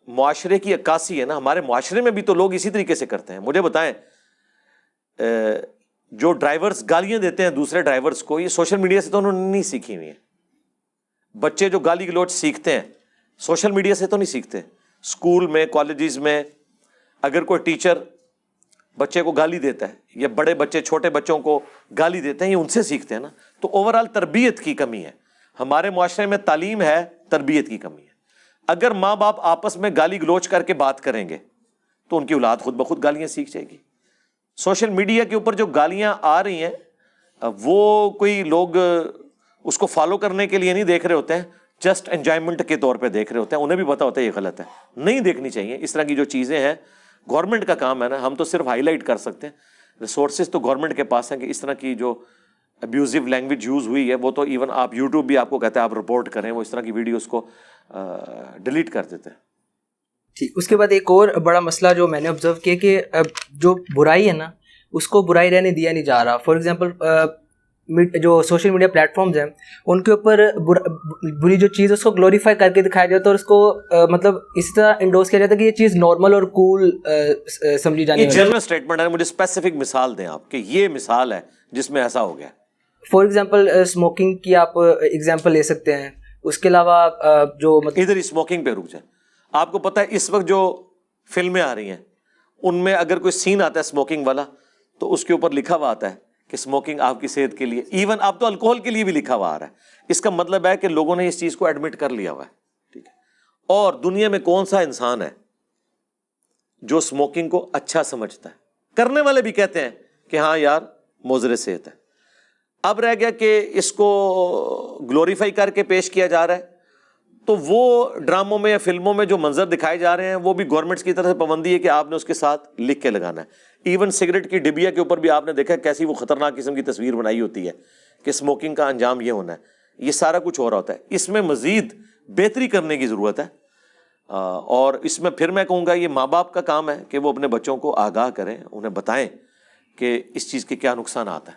S1: معاشرے کی عکاسی ہے نا. ہمارے معاشرے میں بھی تو لوگ اسی طریقے سے کرتے ہیں. مجھے بتائیں جو ڈرائیورز گالیاں دیتے ہیں دوسرے ڈرائیورز کو، یہ سوشل میڈیا سے تو انہوں نے نہیں سیکھی ہوئی ہیں. بچے جو گالی گلوچ سیکھتے ہیں سوشل میڈیا سے تو نہیں سیکھتے. اسکول میں کالجز میں اگر کوئی ٹیچر بچے کو گالی دیتا ہے یا بڑے بچے چھوٹے بچوں کو گالی دیتے ہیں، یہ ان سے سیکھتے ہیں نا. تو اوورآل تربیت کی کمی ہے ہمارے معاشرے میں. تعلیم ہے، تربیت کی کمی ہے. اگر ماں باپ آپس میں گالی گلوچ کر کے بات کریں گے تو ان کی اولاد خود بخود گالیاں سیکھ جائے گی. سوشل میڈیا کے اوپر جو گالیاں آ رہی ہیں وہ کوئی لوگ اس کو فالو کرنے کے لیے نہیں دیکھ رہے ہوتے ہیں, جسٹ انجوائمنٹ کے طور پہ دیکھ رہے ہوتے ہیں, انہیں بھی پتا ہوتا ہے یہ غلط ہے, نہیں دیکھنی چاہیے اس طرح کی جو چیزیں ہیں. گورنمنٹ کا کام ہے نا, ہم تو صرف ہائی لائٹ کر سکتے ہیں, ریسورسز تو گورنمنٹ کے پاس ہیں کہ اس طرح کی جو ابیوزو لینگویج یوز ہوئی ہے وہ تو ایون آپ یوٹیوب بھی آپ کو کہتا ہے آپ رپورٹ کریں, وہ اس طرح کی ویڈیوز کو ڈیلیٹ کر دیتے ہیں.
S3: ٹھیک. اس کے بعد ایک اور بڑا مسئلہ جو میں نے آبزرو کیا کہ جو برائی ہے نا اس کو برائی رہنے دیا نہیں جا رہا. فار ایگزامپل جو سوشل میڈیا پلیٹ فارمز ہیں ان کے اوپر بری جو چیز ہے اس کو گلوریفائی کر کے دکھایا جاتا ہے, اور اس کو مطلب اس طرح انڈوز کیا جاتا ہے کہ یہ چیز نارمل اور کول سمجھی جانی ہے.
S1: یہ جنرل اسٹیٹمنٹ ہے, مجھے اسپیسیفک مثال دیں آپ کہ یہ مثال ہے جس میں ایسا ہو گیا.
S3: فار ایگزامپل اسموکنگ کی آپ ایگزامپل لے سکتے ہیں. اس کے علاوہ جو
S1: ادھر اسموکنگ پہ رک جائیں. آپ کو پتہ ہے اس وقت جو فلمیں آ رہی ہیں ان میں اگر کوئی سین آتا ہے اسموکنگ والا تو اس کے اوپر لکھا ہوا آتا ہے کہ اسموکنگ آپ کی صحت کے لیے, ایون اب تو الکوہول کے لیے بھی لکھا ہوا آ رہا ہے. اس کا مطلب ہے کہ لوگوں نے اس چیز کو ایڈمٹ کر لیا ہوا ہے. ٹھیک ہے, اور دنیا میں کون سا انسان ہے جو اسموکنگ کو اچھا سمجھتا ہے؟ کرنے والے بھی کہتے ہیں کہ ہاں یار مضر صحت ہے. اب رہ گیا کہ اس کو گلوریفائی کر کے پیش کیا جا رہا ہے, تو وہ ڈراموں میں یا فلموں میں جو منظر دکھائے جا رہے ہیں وہ بھی گورنمنٹس کی طرف سے پابندی ہے کہ آپ نے اس کے ساتھ لکھ کے لگانا ہے. ایون سگریٹ کی ڈبیا کے اوپر بھی آپ نے دیکھا کیسی وہ خطرناک قسم کی تصویر بنائی ہوتی ہے کہ اسموکنگ کا انجام یہ ہونا ہے. یہ سارا کچھ ہو رہا ہوتا ہے. اس میں مزید بہتری کرنے کی ضرورت ہے, اور اس میں پھر میں کہوں گا یہ ماں باپ کا کام ہے کہ وہ اپنے بچوں کو آگاہ کریں, انہیں بتائیں کہ اس چیز کے کیا نقصانات ہیں.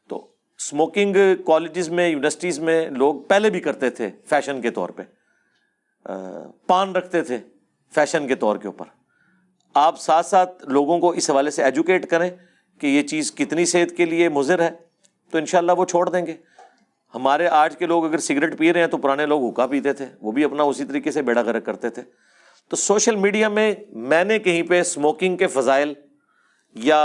S1: تو اسموکنگ کالجز میں یونیورسٹیز میں لوگ پہلے بھی کرتے تھے فیشن کے طور پہ, پان رکھتے تھے فیشن کے طور کے اوپر. آپ ساتھ ساتھ لوگوں کو اس حوالے سے ایجوکیٹ کریں کہ یہ چیز کتنی صحت کے لیے مضر ہے, تو انشاءاللہ وہ چھوڑ دیں گے. ہمارے آج کے لوگ اگر سگریٹ پی رہے ہیں تو پرانے لوگ حقہ پیتے تھے, وہ بھی اپنا اسی طریقے سے بیڑا غرق کرتے تھے. تو سوشل میڈیا میں نے کہیں پہ اسموکنگ کے فضائل یا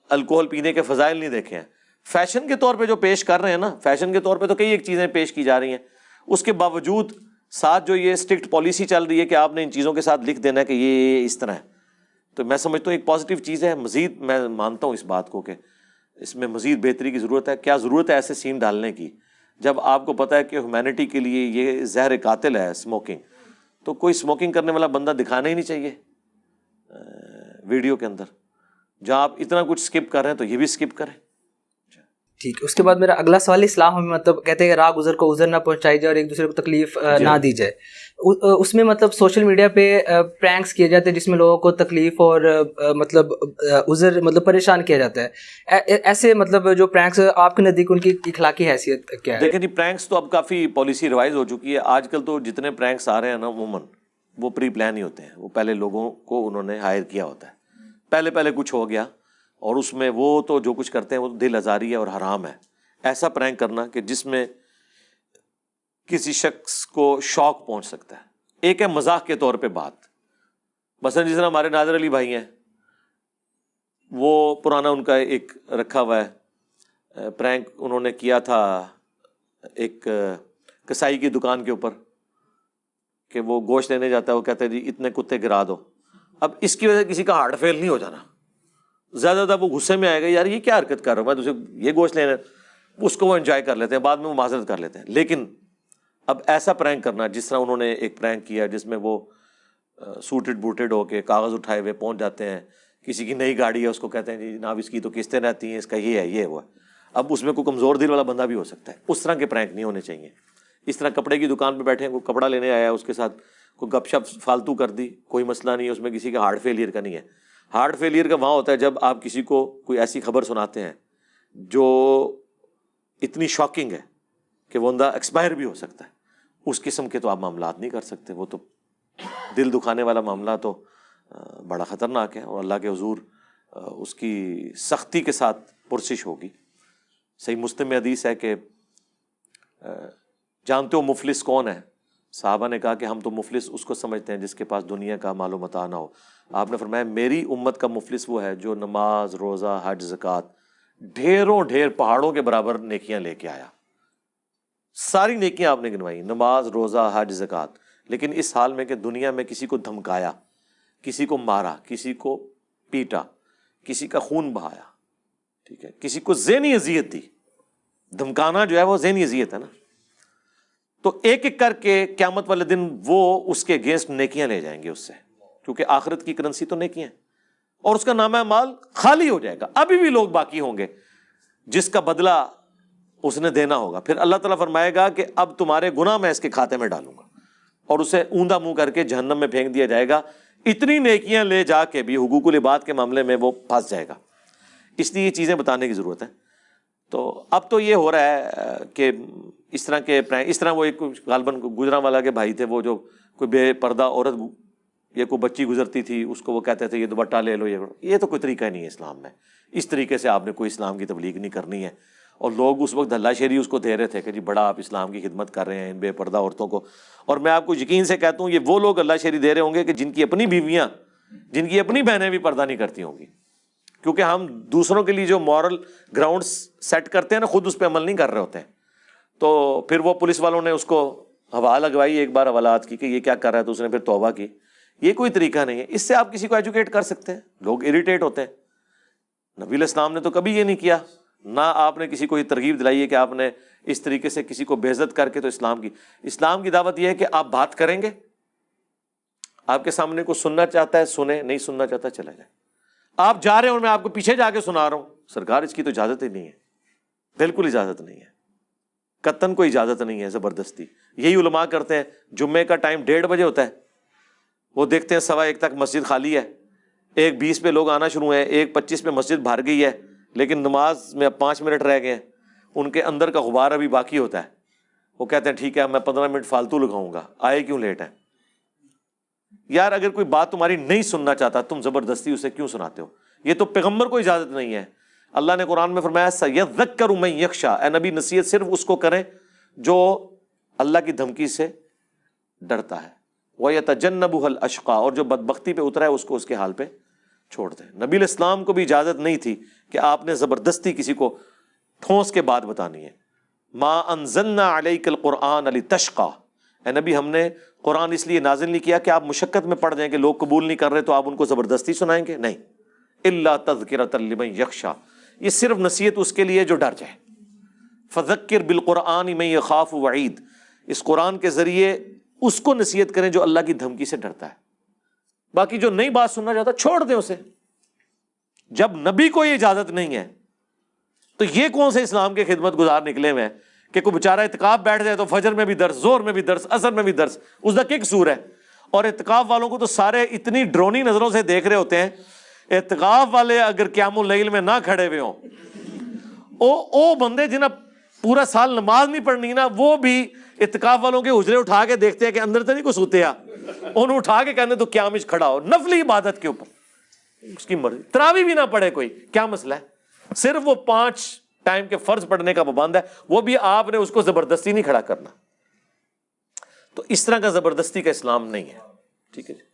S1: الکوہل پینے کے فضائل نہیں دیکھے ہیں. فیشن کے طور پہ جو پیش کر رہے ہیں نا, فیشن کے طور پہ تو کئی ایک چیزیں پیش کی جا رہی ہیں, اس کے باوجود ساتھ جو یہ اسٹرکٹ پالیسی چل رہی ہے کہ آپ نے ان چیزوں کے ساتھ لکھ دینا ہے کہ یہ اس طرح ہے, تو میں سمجھتا ہوں ایک پازیٹیو چیز ہے. مزید میں مانتا ہوں اس بات کو کہ اس میں مزید بہتری کی ضرورت ہے. کیا ضرورت ہے ایسے سین ڈالنے کی جب آپ کو پتہ ہے کہ ہیومینٹی کے لیے یہ زہر قاتل ہے اسموکنگ, تو کوئی اسموکنگ کرنے والا بندہ دکھانا ہی نہیں چاہیے ویڈیو کے اندر. جہاں آپ اتنا کچھ اسکپ کر رہے ہیں تو یہ بھی اسکپ کریں.
S3: ٹھیک. اس کے بعد میرا اگلا سوال, اسلام ہمیں مطلب کہتے ہیں کہ راہ گزر کو عذر نہ پہنچائی جائے اور ایک دوسرے کو تکلیف نہ دی جائے. اس میں مطلب سوشل میڈیا پہ پرینکس کیے جاتے ہیں جس میں لوگوں کو تکلیف اور مطلب عذر مطلب پریشان کیا جاتا ہے. ایسے مطلب جو پرینکس آپ کے نزدیک ان کی اخلاقی حیثیت کیا ہے؟
S1: دیکھیں جی, پرینکس تو اب کافی پالیسی ریوائز ہو چکی ہے. آج کل تو جتنے پرینکس آ رہے ہیں نا عموماً وہ پری پلان ہی ہوتے ہیں. وہ پہلے لوگوں کو انہوں نے ہائر کیا ہوتا ہے, پہلے کچھ ہو گیا اور اس میں وہ تو جو کچھ کرتے ہیں وہ دل آزاری ہے اور حرام ہے. ایسا پرینک کرنا کہ جس میں کسی شخص کو شوق پہنچ سکتا ہے. ایک ہے مزاق کے طور پہ بات, مثلا جس طرح ہمارے ناظر علی بھائی ہیں, وہ پرانا ان کا ایک رکھا ہوا ہے پرینک, انہوں نے کیا تھا ایک کسائی کی دکان کے اوپر کہ وہ گوشت لینے جاتا ہے, وہ کہتا ہے جی اتنے کتے گرا دو. اب اس کی وجہ سے کسی کا ہارٹ فیل نہیں ہو جانا, زیادہ زیادہ وہ غصے میں آئے گا یار یہ کیا حرکت کر رہا ہوں میں, تجھے یہ گوشت لینا, اس کو وہ انجوائے کر لیتے ہیں, بعد میں وہ معذرت کر لیتے ہیں. لیکن اب ایسا پرینک کرنا جس طرح انہوں نے ایک پرینک کیا جس میں وہ سوٹڈ بوٹڈ ہو کے کاغذ اٹھائے ہوئے پہنچ جاتے ہیں, کسی کی نئی گاڑی ہے اس کو کہتے ہیں جی جناب اس کی تو قسطیں رہتی ہیں, اس کا یہ ہے یہ ہوا. اب اس میں کوئی کمزور دل والا بندہ بھی ہو سکتا ہے. اس طرح کے پرینک نہیں ہونے چاہیے. اس طرح کپڑے کی دکان پہ بیٹھے ہیں, کوئی کپڑا لینے آیا ہے, اس کے ساتھ کوئی گپ شپ فالتو کر دی, کوئی مسئلہ نہیں ہے, اس میں کسی کا ہارٹ فیلئر کا نہیں ہے. ہارٹ فیلئر کا وہاں ہوتا ہے جب آپ کسی کو کوئی ایسی خبر سناتے ہیں جو اتنی شاکنگ ہے کہ وہ بندہ ایکسپائر بھی ہو سکتا ہے. اس قسم کے تو آپ معاملات نہیں کر سکتے. وہ تو دل دکھانے والا معاملہ تو بڑا خطرناک ہے, اور اللہ کے حضور اس کی سختی کے ساتھ پرسش ہوگی. صحیح مسلم میں حدیث ہے کہ جانتے ہو مفلس کون ہے؟ صحابہ نے کہا کہ ہم تو مفلس اس کو سمجھتے ہیں جس کے پاس دنیا کا مال و متاع نہ ہو. آپ نے فرمایا میری امت کا مفلس وہ ہے جو نماز, روزہ, حج, زکوٰۃ ڈھیروں ڈھیر پہاڑوں کے برابر نیکیاں لے کے آیا. ساری نیکیاں آپ نے گنوائی, نماز, روزہ, حج, زکوٰۃ, لیکن اس حال میں کہ دنیا میں کسی کو دھمکایا, کسی کو مارا, کسی کو پیٹا, کسی کا خون بہایا, ٹھیک ہے, کسی کو ذہنی اذیت دی, دھمکانا جو ہے وہ ذہنی اذیت ہے نا. تو ایک ایک کر کے قیامت والے دن وہ اس کے اگینسٹ نیکیاں لے جائیں گے اس سے, کیونکہ آخرت کی کرنسی تو نیکیاں ہیں, اور اس کا نامہ اعمال خالی ہو جائے گا. ابھی بھی لوگ باقی ہوں گے جس کا بدلہ اس نے دینا ہوگا. پھر اللہ تعالیٰ فرمائے گا کہ اب تمہارے گناہ میں اس کے کھاتے میں ڈالوں گا, اور اسے اوندا منہ کر کے جہنم میں پھینک دیا جائے گا. اتنی نیکیاں لے جا کے بھی حقوق العباد کے معاملے میں وہ پھنس جائے گا. اس لیے یہ چیزیں بتانے کی ضرورت ہے. تو اب تو یہ ہو رہا ہے کہ اس طرح وہ ایک غالباً گجرانوالا کے بھائی تھے, وہ جو کوئی بے پردہ عورت یا کوئی بچی گزرتی تھی, اس کو وہ کہتے تھے یہ دوپٹہ لے لو. یہ تو کوئی طریقہ نہیں ہے اسلام میں. اس طریقے سے آپ نے کوئی اسلام کی تبلیغ نہیں کرنی ہے. اور لوگ اس وقت ہلا شیری اس کو دے رہے تھے کہ جی بڑا آپ اسلام کی خدمت کر رہے ہیں ان بے پردہ عورتوں کو. اور میں آپ کو یقین سے کہتا ہوں یہ وہ لوگ ہلا شیری دے رہے ہوں گے کہ جن کی اپنی بیویاں, جن کی اپنی بہنیں بھی پردہ نہیں کرتی ہوں گی. کیونکہ ہم دوسروں کے لیے جو مورل گراؤنڈ سیٹ کرتے ہیں نا, خود اس پہ عمل نہیں کر رہے ہوتے ہیں. تو پھر وہ پولیس والوں نے اس کو ہوا لگوائی ایک بار حوالات کی کہ یہ کیا کر رہا ہے, تو اس نے پھر توبہ کی. یہ کوئی طریقہ نہیں ہے. اس سے آپ کسی کو ایجوکیٹ کر سکتے ہیں, لوگ اریٹیٹ ہوتے ہیں. نبی علیہ السلام نے تو کبھی یہ نہیں کیا, نہ آپ نے کسی کو یہ ترغیب دلائی ہے کہ آپ نے اس طریقے سے کسی کو بے عزت کر کے. تو اسلام کی دعوت یہ ہے کہ آپ بات کریں گے, آپ کے سامنے کو سننا چاہتا ہے سنیں, نہیں سننا چاہتا چلا جائے. آپ جا رہے ہیں اور میں آپ کو پیچھے جا کے سنا رہا ہوں, سرکار اس کی تو اجازت ہی نہیں ہے, بالکل اجازت نہیں ہے, قطعاً کوئی اجازت نہیں ہے زبردستی. یہی علماء کرتے ہیں. جمعے کا ٹائم 1:30 بجے ہوتا ہے, وہ دیکھتے ہیں 1:15 تک مسجد خالی ہے, 1:20 پہ لوگ آنا شروع ہیں, 1:25 پہ مسجد بھر گئی ہے, لیکن نماز میں اب 5 منٹ رہ گئے ہیں. ان کے اندر کا غبار ابھی باقی ہوتا ہے. وہ کہتے ہیں ٹھیک ہے میں 15 منٹ فالتو لگاؤں گا, آئے کیوں لیٹ ہیں. یار اگر کوئی بات تمہاری نہیں سننا چاہتا تم زبردستی اسے کیوں سناتے ہو؟ یہ تو پیغمبر کو اجازت نہیں ہے. اللہ نے قرآن میں فرمایا سَيَذَّكَّرُ مَن يَخْشَىٰ, اے نبی نصیحت صرف اس کو کریں جو اللہ کی دھمکی سے ڈرتا ہے. وَيَتَجَنَّبُهَا الْأَشْقَىٰ, اور جو بدبختی پہ اترا ہے اس کو اس کے حال پہ چھوڑ دیں. نبی علیہ السلام کو بھی اجازت نہیں تھی کہ آپ نے زبردستی کسی کو ٹھونس کے بات بتانی ہے. مَا أَنزَلْنَا عَلَيْكَ الْقُرْآنَ لِتَشْقَىٰ, اے نبی ہم نے قرآن اس لیے نازل نہیں کیا کہ آپ مشقت میں پڑ جائیں کہ لوگ قبول نہیں کر رہے تو آپ ان کو زبردستی سنائیں گے. نہیں, إِلَّا تَذْكِرَةً لِمَن يَخْشَىٰ, یہ صرف نصیحت اس کے لیے جو ڈر جائے. فَذَكِّرْ بِالْقُرْآنِ مَن يَخَافُ وَعِيدٍ, اس قرآن کے ذریعے اس کو نصیحت کریں جو اللہ کی دھمکی سے ڈرتا ہے. باقی جو نئی بات سننا چاہتا چھوڑ دیں اسے. جب نبی کو یہ اجازت نہیں ہے تو یہ کون سے اسلام کے خدمت گزار نکلے ہوئے ہیں کہ کوئی بیچارہ اعتکاف بیٹھ جائے تو فجر میں بھی درس, زور میں بھی درس, عصر میں بھی درس, اس کا کیا قصور ہے؟ اور اعتکاف والوں کو تو سارے اتنی ڈرونی نظروں سے دیکھ رہے ہوتے ہیں. اعتکاف والے اگر قیام اللیل میں نہ کھڑے ہوئے ہوں, او بندے جنہیں پورا سال نماز نہیں پڑھنی نا, وہ بھی اعتکاف والوں کے حجرے اٹھا کے دیکھتے ہیں کہ اندر تو نہیں کو سوتے ہیں, انہوں اٹھا کے کہنے تو قیام میں کھڑا ہو نفلی عبادت کے اوپر, اس کی مرضی. تراویح بھی نہ پڑھے کوئی, کیا مسئلہ ہے؟ صرف وہ 5 ٹائم کے فرض پڑھنے کا پابند ہے, وہ بھی آپ نے اس کو زبردستی نہیں کھڑا کرنا. تو اس طرح کا زبردستی کا اسلام نہیں ہے. ٹھیک ہے جی.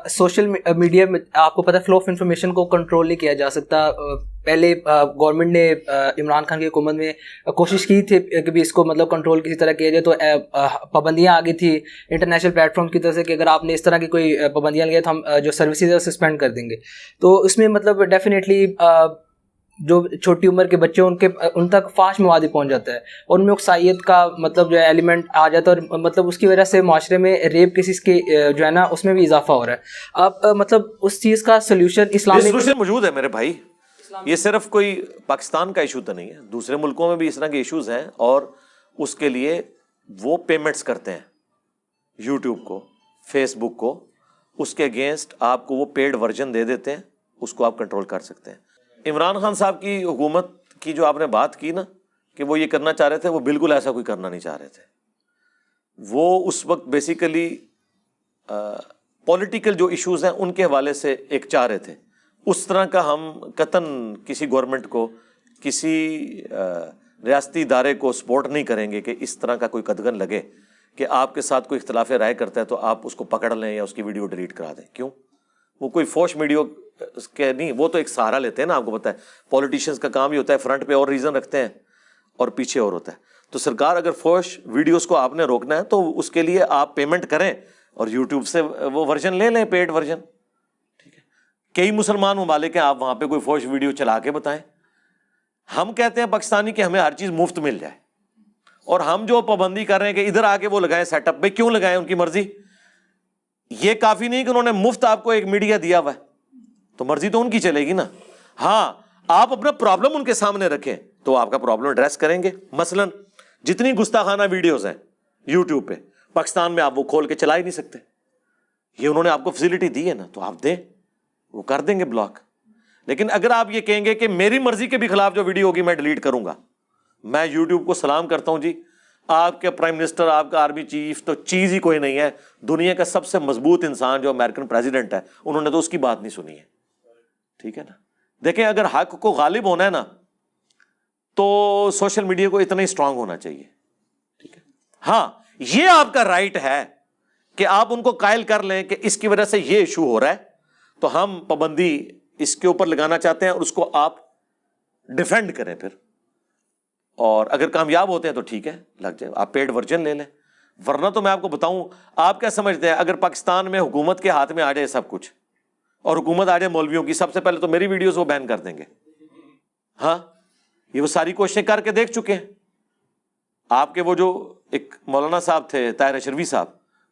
S3: سوشل میڈیا میں آپ کو پتہ ہے فلو آف انفارمیشن کو کنٹرول نہیں کیا جا سکتا. پہلے گورنمنٹ نے عمران خان کی حکومت میں کوشش کی تھی کہ بھی اس کو مطلب کنٹرول کسی طرح کیا جائے, تو پابندیاں آ گئی تھی انٹرنیشنل پلیٹ فارم کی طرف سے کہ اگر آپ نے اس طرح کی کوئی پابندیاں لگائی تو ہم جو سروسز ہے سسپینڈ کر دیں گے. تو اس میں مطلب ڈیفینیٹلی جو چھوٹی عمر کے بچے ان تک فاش مواد پہنچ جاتا ہے, اور ان میں اکسائیت کا مطلب جو ہے ایلیمنٹ آ جاتا ہے, اور مطلب اس کی وجہ سے معاشرے میں ریپ کیسز کے جو ہے نا اس میں بھی اضافہ ہو رہا ہے. آپ مطلب اس چیز کا سلوشن
S1: اسلام موجود ہے میرے بھائی. یہ صرف کوئی پاکستان کا ایشو تو نہیں ہے, دوسرے ملکوں میں بھی اس طرح کے ایشوز ہیں, اور اس کے لیے وہ پیمنٹس کرتے ہیں یوٹیوب کو, فیس بک کو, اس کے اگینسٹ آپ کو وہ پیڈ ورژن دے دیتے ہیں, اس کو آپ کنٹرول کر سکتے ہیں. عمران خان صاحب کی حکومت کی جو آپ نے بات کی نا کہ وہ یہ کرنا چاہ رہے تھے, وہ بالکل ایسا کوئی کرنا نہیں چاہ رہے تھے. وہ اس وقت بیسیکلی پولیٹیکل جو ایشوز ہیں ان کے حوالے سے ایک چاہ رہے تھے. اس طرح کا ہم قطعاً کسی گورنمنٹ کو, کسی ریاستی ادارے کو سپورٹ نہیں کریں گے کہ اس طرح کا کوئی قدغن لگے کہ آپ کے ساتھ کوئی اختلاف رائے کرتا ہے تو آپ اس کو پکڑ لیں یا اس کی ویڈیو ڈیلیٹ کرا دیں. کیوں؟ وہ کوئی فوش ویڈیو کے نہیں, وہ تو ایک سہارا لیتے ہیں نا. آپ کو پتہ ہے پولیٹیشینس کا کام ہی ہوتا ہے فرنٹ پہ اور ریزن رکھتے ہیں اور پیچھے اور ہوتا ہے. تو سرکار اگر فوش ویڈیوز کو آپ نے روکنا ہے تو اس کے لیے آپ پیمنٹ کریں اور یوٹیوب سے وہ ورژن لے لیں, پیڈ ورژن. ٹھیک ہے, کئی مسلمان ممالک ہیں, آپ وہاں پہ کوئی فوش ویڈیو چلا کے بتائیں. ہم کہتے ہیں پاکستانی کہ ہمیں ہر چیز مفت مل جائے, اور ہم جو پابندی کر رہے ہیں کہ ادھر آ کے وہ لگائیں سیٹ اپ, بھائی کیوں لگائیں, ان کی مرضی. یہ کافی نہیں کہ انہوں نے مفت آپ کو ایک میڈیا دیا ہوا ہے, تو مرضی تو ان کی چلے گی نا. ہاں آپ اپنا پرابلم ان کے سامنے رکھیں تو آپ کا پرابلم ایڈریس کریں گے. مثلا جتنی گستاخانہ ویڈیوز ہیں یوٹیوب پہ پاکستان میں, آپ وہ کھول کے چلا ہی نہیں سکتے. یہ انہوں نے آپ کو فیسلٹی دی ہے نا, تو آپ دیں, وہ کر دیں گے بلاک. لیکن اگر آپ یہ کہیں گے کہ میری مرضی کے بھی خلاف جو ویڈیو ہوگی میں ڈیلیٹ کروں گا, میں یوٹیوب کو سلام کرتا ہوں جی, آپ کے پرائم منسٹر, آپ کا آرمی چیف تو چیز ہی کوئی نہیں ہے. دنیا کا سب سے مضبوط انسان جو امریکن پریزیڈنٹ ہے, انہوں نے تو اس کی بات نہیں سنی ہے. ٹھیک ہے نا. دیکھیں اگر حق کو غالب ہونا ہے نا تو سوشل میڈیا کو اتنا ہی اسٹرانگ ہونا چاہیے. ٹھیک ہے. ہاں یہ آپ کا رائٹ ہے کہ آپ ان کو قائل کر لیں کہ اس کی وجہ سے یہ ایشو ہو رہا ہے, تو ہم پابندی اس کے اوپر لگانا چاہتے ہیں, اور اس کو آپ ڈیفینڈ کریں پھر. اور اگر کامیاب ہوتے ہیں تو ٹھیک ہے, لگ جائے, آپ پیڈ ورژن لے لیں. ورنہ تو میں آپ کو بتاؤں, آپ کیا سمجھتے ہیں اگر پاکستان میں حکومت کے ہاتھ میں آ جائے سب کچھ, اور حکومت آ جائے مولویوں کی, سب سے پہلے تو میری ویڈیوز وہ بین کر دیں گے. ہاں یہ وہ ساری کوششیں کر کے دیکھ چکے ہیں. آپ کے وہ جو ایک مولانا صاحب تھے طاہر اشرفی صاحب,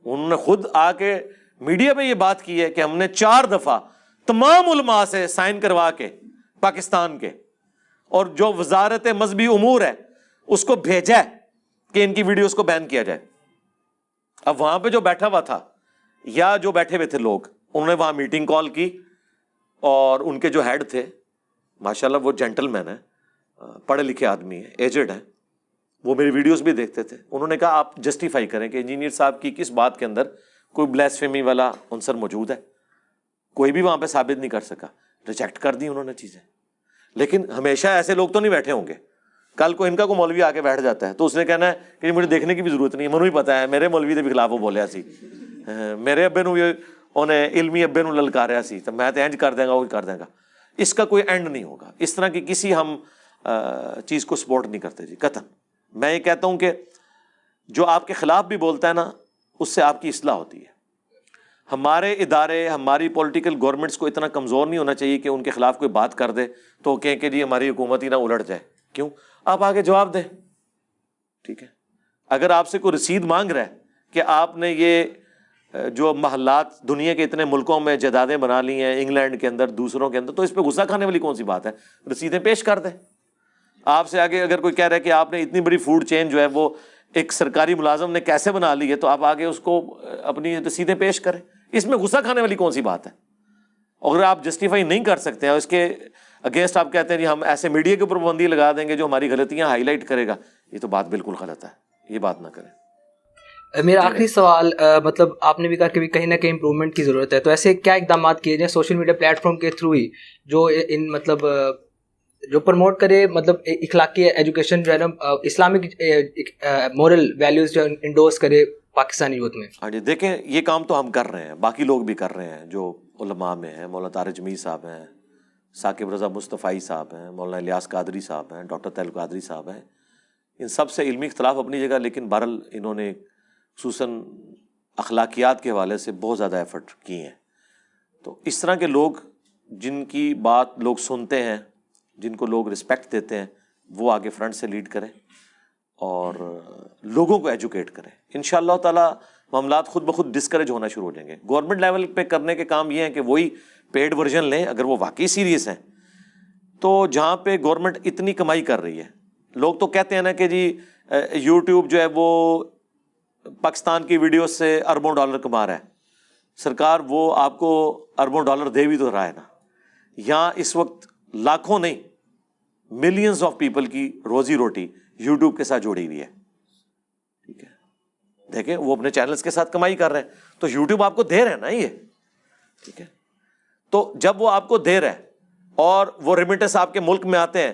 S1: انہوں نے خود آ کے میڈیا میں یہ بات کی ہے کہ ہم نے 4 دفعہ تمام علماء سے سائن کروا کے پاکستان کے, اور جو وزارت مذہبی امور ہے اس کو بھیجا ہے کہ ان کی ویڈیوز کو بین کیا جائے. اب وہاں پہ جو بیٹھا ہوا تھا یا جو بیٹھے ہوئے تھے لوگ, انہوں نے وہاں میٹنگ کال کی, اور ان کے جو ہیڈ تھے ماشاءاللہ وہ جینٹل مین ہے, پڑھے لکھے آدمی ہے, ایجڈ ہے, وہ میری ویڈیوز بھی دیکھتے تھے. انہوں نے کہا آپ جسٹیفائی کریں کہ انجینئر صاحب کی کس بات کے اندر کوئی بلیسفیمی والا عنصر موجود ہے. کوئی بھی وہاں پہ ثابت نہیں کر سکا, ریجیکٹ کر دی انہوں نے چیزیں. لیکن ہمیشہ ایسے لوگ تو نہیں بیٹھے ہوں گے. کل کو ان کا کوئی مولوی آ کے بیٹھ جاتا ہے تو اس نے کہنا ہے کہ مجھے دیکھنے کی بھی ضرورت نہیں ہے, منو ہی پتا ہے میرے مولوی کے بھی خلاف وہ بولیا سی, میرے ابے نو انہیں علمی ابے نو للکاریا سی, تو میں تو انج کر دیں گا, وہ کر دیں گا. اس کا کوئی اینڈ نہیں ہوگا. اس طرح کی کسی ہم چیز کو سپورٹ نہیں کرتے جی, قطعاً. میں یہ کہتا ہوں کہ جو آپ کے خلاف بھی بولتا ہے نا, اس سے آپ کی اصلاح ہوتی ہے. ہمارے ادارے, ہماری پولیٹیکل گورنمنٹس کو اتنا کمزور نہیں ہونا چاہیے کہ ان کے خلاف کوئی بات کر دے تو کہیں کہ جی ہماری حکومت ہی نہ الٹ جائے. کیوں؟ آپ آگے جواب دیں. ٹھیک ہے. اگر آپ سے کوئی رسید مانگ رہا ہے کہ آپ نے یہ جو محلات دنیا کے اتنے ملکوں میں جائیدادیں بنا لی ہیں, انگلینڈ کے اندر, دوسروں کے اندر, تو اس پہ غصہ کھانے والی کون سی بات ہے؟ رسیدیں پیش کر دیں. آپ سے آگے اگر کوئی کہہ رہا ہے کہ آپ نے اتنی بڑی فوڈ چین جو ہے وہ ایک سرکاری ملازم نے کیسے بنا لی ہے, تو آپ آگے اس کو اپنی رسیدیں پیش کریں. اس میں غصہ کھانے والی کون سی بات ہے؟ اگر آپ جسٹیفائی نہیں کر سکتے ہیں, اس کے اگینسٹ آپ کہتے ہیں جی ہم ایسے میڈیا کے اوپر پابندی لگا دیں گے جو ہماری غلطیاں ہائی لائٹ کرے گا, یہ تو بات بالکل غلط ہے. یہ بات نہ کریں.
S3: میرا آخری سوال, مطلب آپ نے بھی کہا کہ کہیں نہ کہیں امپرومنٹ کی ضرورت ہے, تو ایسے کیا اقدامات کیے جائیں سوشل میڈیا پلیٹ فارم کے تھرو ہی جو ان مطلب جو پروموٹ کرے, مطلب اخلاقی ایجوکیشن جو ہے نا, اسلامک مورل ویلیوز جو انڈورس کرے پاکستانی یوتھ میں؟
S1: ہاں جی, دیکھیں یہ کام تو ہم کر رہے ہیں, باقی لوگ بھی کر رہے ہیں جو علماء میں ہیں. مولانا طارق جمیل صاحب ہیں, ثاقب رضا مصطفی صاحب ہیں, مولانا الیاس قادری صاحب ہیں, ڈاکٹر طاہر قادری صاحب ہیں. ان سب سے علمی اختلاف اپنی جگہ, لیکن بہرحال انہوں نے خصوصاً اخلاقیات کے حوالے سے بہت زیادہ ایفرٹ کی ہیں. تو اس طرح کے لوگ جن کی بات لوگ سنتے ہیں, جن کو لوگ رسپیکٹ دیتے ہیں, وہ آگے فرنٹ سے لیڈ کریں اور لوگوں کو ایجوکیٹ کریں. انشاءاللہ تعالیٰ معاملات خود بخود ڈسکریج ہونا شروع ہو جائیں گے. گورنمنٹ لیول پہ کرنے کے کام یہ ہیں کہ وہی پیڈ ورژن لیں اگر وہ واقعی سیریس ہیں. تو جہاں پہ گورنمنٹ اتنی کمائی کر رہی ہے, لوگ تو کہتے ہیں نا کہ جی یوٹیوب جو ہے وہ پاکستان کی ویڈیو سے اربوں ڈالر کما رہا ہے. سرکار وہ آپ کو اربوں ڈالر دے بھی تو رہا ہے نا. یہاں اس وقت لاکھوں نہیں ملینز آف پیپل کی روزی روٹی یوٹیوب کے ساتھ جوڑی ہوئی ہے. ٹھیک ہے, دیکھیں وہ اپنے چینلز کے ساتھ کمائی کر رہے ہیں, تو یوٹیوب آپ کو دے رہا ہے نا یہ. ٹھیک ہے, تو جب وہ آپ کو دے رہا ہے اور وہ ریمیٹنس آپ کے ملک میں آتے ہیں,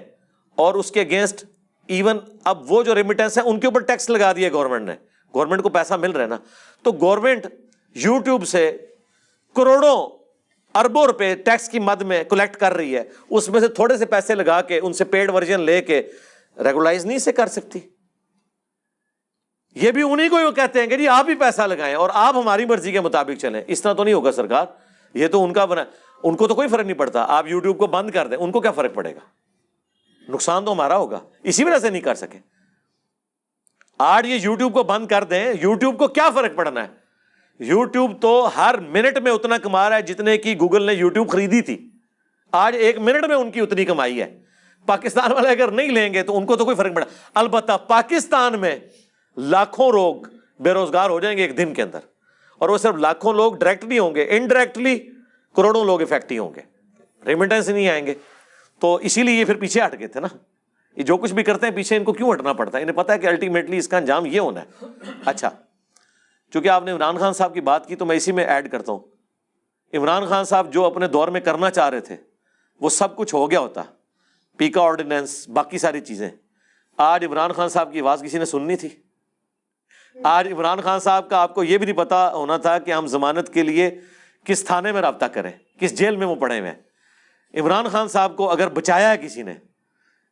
S1: اور اس کے اگینسٹ ایون اب وہ جو ریمیٹنس ہیں ان کے اوپر ٹیکس لگا دیا گورنمنٹ نے, گورنمنٹ کو پیسہ مل رہا ہے نا, تو گورنمنٹ یوٹیوب سے کروڑوں اربوں روپے ٹیکس کی مد میں کلیکٹ کر رہی ہے. اس میں سے تھوڑے سے پیسے لگا کے ان سے پیڈ ورژن لے کے ریگولائز نہیں سے کر سکتی. یہ بھی انہیں کو ہی کہتے ہیں کہ جی آپ ہی پیسہ لگائیں اور آپ ہماری مرضی کے مطابق چلیں. اس طرح تو نہیں ہوگا سرکار, یہ تو ان کا بنا, ان کو تو کوئی فرق نہیں پڑتا. آپ یوٹیوب کو بند کر دیں, ان کو کیا فرق پڑے گا؟ نقصان تو ہمارا ہوگا, اسی وجہ سے نہیں کر سکے. آج یہ یوٹیوب کو بند کر دیں, یوٹیوب کو کیا فرق پڑنا ہے؟ یوٹیوب تو ہر منٹ میں اتنا کما رہا ہے جتنے کی گوگل نے یوٹیوب خریدی تھی. آج ایک منٹ میں ان کی اتنی کمائی ہے. پاکستان والے اگر نہیں لیں گے تو ان کو تو کوئی فرق پڑا. البتہ پاکستان میں لاکھوں لوگ بے روزگار ہو جائیں گے ایک دن کے اندر, اور وہ صرف لاکھوں لوگ ڈائریکٹلی ہوں گے, انڈائریکٹلی کروڑوں لوگ افیکٹ ہی ہوں گے, ریمیٹنس نہیں آئیں گے. تو اسی لیے یہ پھر پیچھے ہٹ گئے تھے نا. یہ جو کچھ بھی کرتے ہیں پیچھے ان کو کیوں ہٹنا پڑتا ہے؟ انہیں پتا ہے کہ الٹیمیٹلی اس کا انجام یہ ہونا ہے. اچھا, چونکہ آپ نے عمران خان صاحب کی بات کی تو میں اسی میں ایڈ کرتا ہوں. عمران خان صاحب جو اپنے دور میں کرنا چاہ رہے تھے وہ سب کچھ ہو گیا ہوتا, پیکا آرڈیننس, باقی ساری چیزیں. آج عمران خان صاحب کی آواز کسی نے سننی تھی؟ آج عمران خان صاحب کا آپ کو یہ بھی نہیں پتا ہونا تھا کہ ہم ضمانت کے لیے کس تھانے میں رابطہ کریں, کس جیل میں وہ پڑے ہوئے ہیں. عمران خان صاحب کو اگر بچایا ہے کسی نے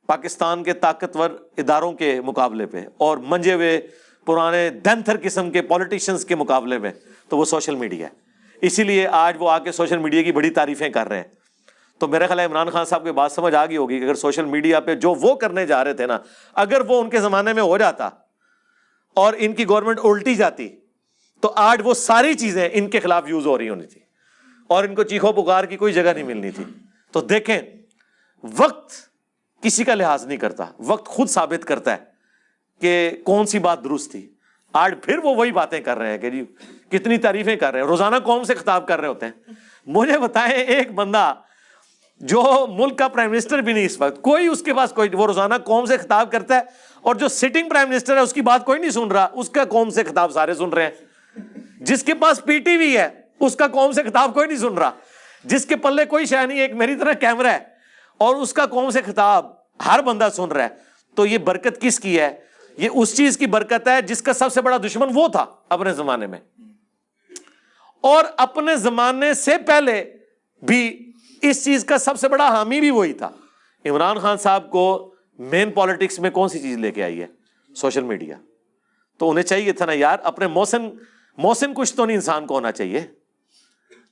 S1: پاکستان کے طاقتور اداروں کے مقابلے پہ اور منجے ہوئے پرانے دنتھر قسم کے پولیٹیشنز کے مقابلے میں, تو وہ سوشل میڈیا ہے. اسی لیے آج وہ آ کے سوشل میڈیا کی بڑی تعریفیں کر رہے ہیں. تو میرا خیال ہے عمران خان صاحب کی بات سمجھ آ گئی ہوگی کہ اگر سوشل میڈیا پہ جو وہ کرنے جا رہے تھے نا, اگر وہ ان کے زمانے میں ہو جاتا اور ان کی گورنمنٹ الٹی جاتی تو آج وہ ساری چیزیں ان کے خلاف یوز ہو رہی ہونی تھی اور ان کو چیخو پکار کی کوئی جگہ نہیں ملنی تھی. تو دیکھیں, وقت کسی کا لحاظ نہیں کرتا, وقت خود ثابت کرتا ہے کہ کون سی بات درست تھی. آج پھر وہ وہی باتیں کر رہے ہیں کہ جی کتنی تعریفیں کر رہے ہیں, روزانہ قوم سے خطاب کر رہے ہوتے ہیں. مجھے بتائیں ایک بندہ جو ملک کا پرائم منسٹر بھی نہیں اس وقت, کوئی اس کے پاس کوئی, وہ روزانہ قوم سے خطاب کرتا ہے, اور جو سٹنگ پرائم منسٹر ہے اس کی بات کوئی نہیں سن رہا, اس کا قوم سے خطاب سارے سن رہے ہیں. جس کے پاس پی ٹی وی ہے اس کا قوم سے خطاب کوئی نہیں سن رہا, جس کے پلے کوئی شے نہیں, ایک میری طرح کیمرہ ہے اور اس کا قوم سے خطاب ہر بندہ سن رہا ہے. تو یہ برکت کس کی ہے؟ یہ اس چیز کی برکت ہے جس کا سب سے بڑا دشمن وہ تھا اپنے زمانے میں, اور اپنے زمانے سے پہلے بھی اس چیز کا سب سے بڑا حامی بھی وہی تھا. عمران خان صاحب کو مین پالیٹکس میں کون سی چیز لے کے آئی ہے؟ Social media. تو انہیں چاہیے تھا نا یار, اپنے محسن کچھ تو نہیں انسان کو ہونا چاہیے.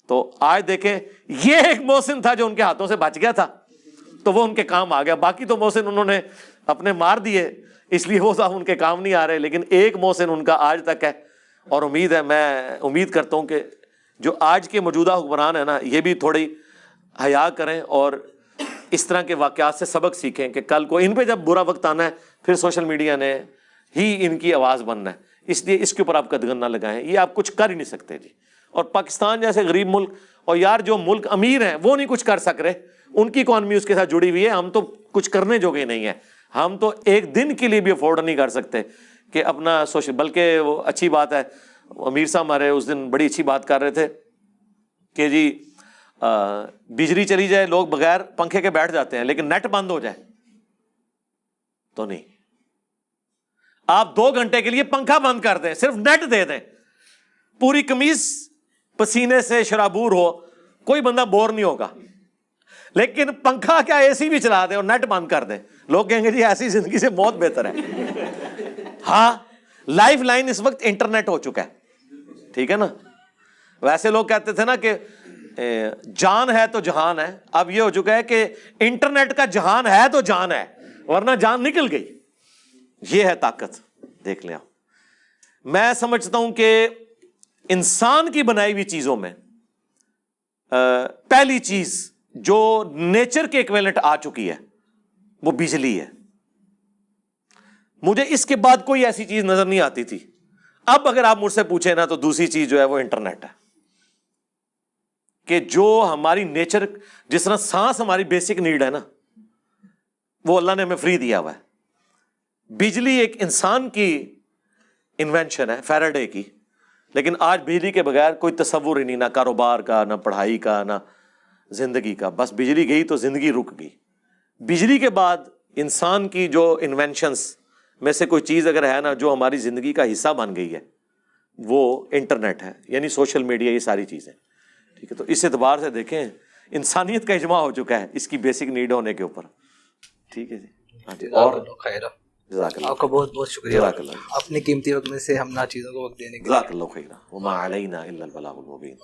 S1: تو آج دیکھیں یہ ایک محسن تھا جو ان کے ہاتھوں سے بچ گیا تھا تو وہ ان کے کام آ گیا. باقی تو محسن انہوں نے اپنے مار دیے, اس لیے وہ صاحب ان کے کام نہیں آ رہے. لیکن ایک محسن ان کا آج تک ہے, اور امید ہے, میں امید کرتا ہوں کہ جو آج کے موجودہ حکمران ہیں نا, یہ بھی تھوڑی حیا کریں اور اس طرح کے واقعات سے سبق سیکھیں کہ کل کو ان پہ جب برا وقت آنا ہے پھر سوشل میڈیا نے ہی ان کی آواز بننا ہے. اس لیے اس کے اوپر آپ قدغن نہ لگائیں, یہ آپ کچھ کر ہی نہیں سکتے جی. اور پاکستان جیسے غریب ملک, اور یار جو ملک امیر ہیں وہ نہیں کچھ کر سک رہے, ان کی اکانومی اس کے ساتھ جڑی ہوئی ہے. ہم تو کچھ کرنے جوگے نہیں ہیں, ہم تو ایک دن کے لیے بھی افورڈ نہیں کر سکتے کہ اپنا سوشل. بلکہ وہ اچھی بات ہے, امیر صاحب ہمارے اس دن بڑی اچھی بات کر رہے تھے کہ جی بجلی چلی جائے لوگ بغیر پنکھے کے بیٹھ جاتے ہیں, لیکن نیٹ بند ہو جائے تو نہیں. آپ 2 گھنٹے کے لیے پنکھا بند کر دیں, صرف نیٹ دے دیں, پوری قمیض پسینے سے شرابور ہو, کوئی بندہ بور نہیں ہوگا. لیکن پنکھا کیا اے سی بھی چلا دیں اور نیٹ بند کر دیں, لوگ کہیں گے جی ایسی زندگی سے موت بہتر ہے. ہاں, لائف لائن اس وقت انٹرنیٹ ہو چکا ہے, ٹھیک ہے نا. ویسے لوگ کہتے تھے نا کہ جان ہے تو جہان ہے, اب یہ ہو چکا ہے کہ انٹرنیٹ کا جہان ہے تو جان ہے, ورنہ جان نکل گئی. یہ ہے طاقت, دیکھ لیں آپ. میں سمجھتا ہوں کہ انسان کی بنائی ہوئی چیزوں میں پہلی چیز جو نیچر کے ایکویلنٹ آ چکی ہے وہ بجلی ہے. مجھے اس کے بعد کوئی ایسی چیز نظر نہیں آتی تھی. اب اگر آپ مجھ سے پوچھیں نا تو دوسری چیز جو ہے وہ انٹرنیٹ ہے, کہ جو ہماری نیچر, جس طرح سانس ہماری بیسک نیڈ ہے نا, وہ اللہ نے ہمیں فری دیا ہوا ہے. بجلی ایک انسان کی انوینشن ہے, فیراڈے کی, لیکن آج بجلی کے بغیر کوئی تصور ہی نہیں, نہ کاروبار کا, نہ پڑھائی کا, نہ زندگی کا. بس بجلی گئی تو زندگی رک گئی. بجلی کے بعد انسان کی جو انوینشنس میں سے کوئی چیز اگر ہے نا جو ہماری زندگی کا حصہ بن گئی ہے, وہ انٹرنیٹ ہے, یعنی سوشل میڈیا, یہ ساری چیزیں, ٹھیک ہے. تو اس اعتبار سے دیکھیں انسانیت کا اجماع ہو چکا ہے اس کی بیسک نیڈ ہونے کے اوپر, ٹھیک ہے جی. ہاں جی, اور
S3: جزاک اللہ, آپ کا بہت بہت شکریہ اپنے قیمتی وقت میں سے ہم نا چیزوں کو وقت دینے کے لیے.
S1: جزاک اللہ خیرا, وما علینا الا البلاغ المبین.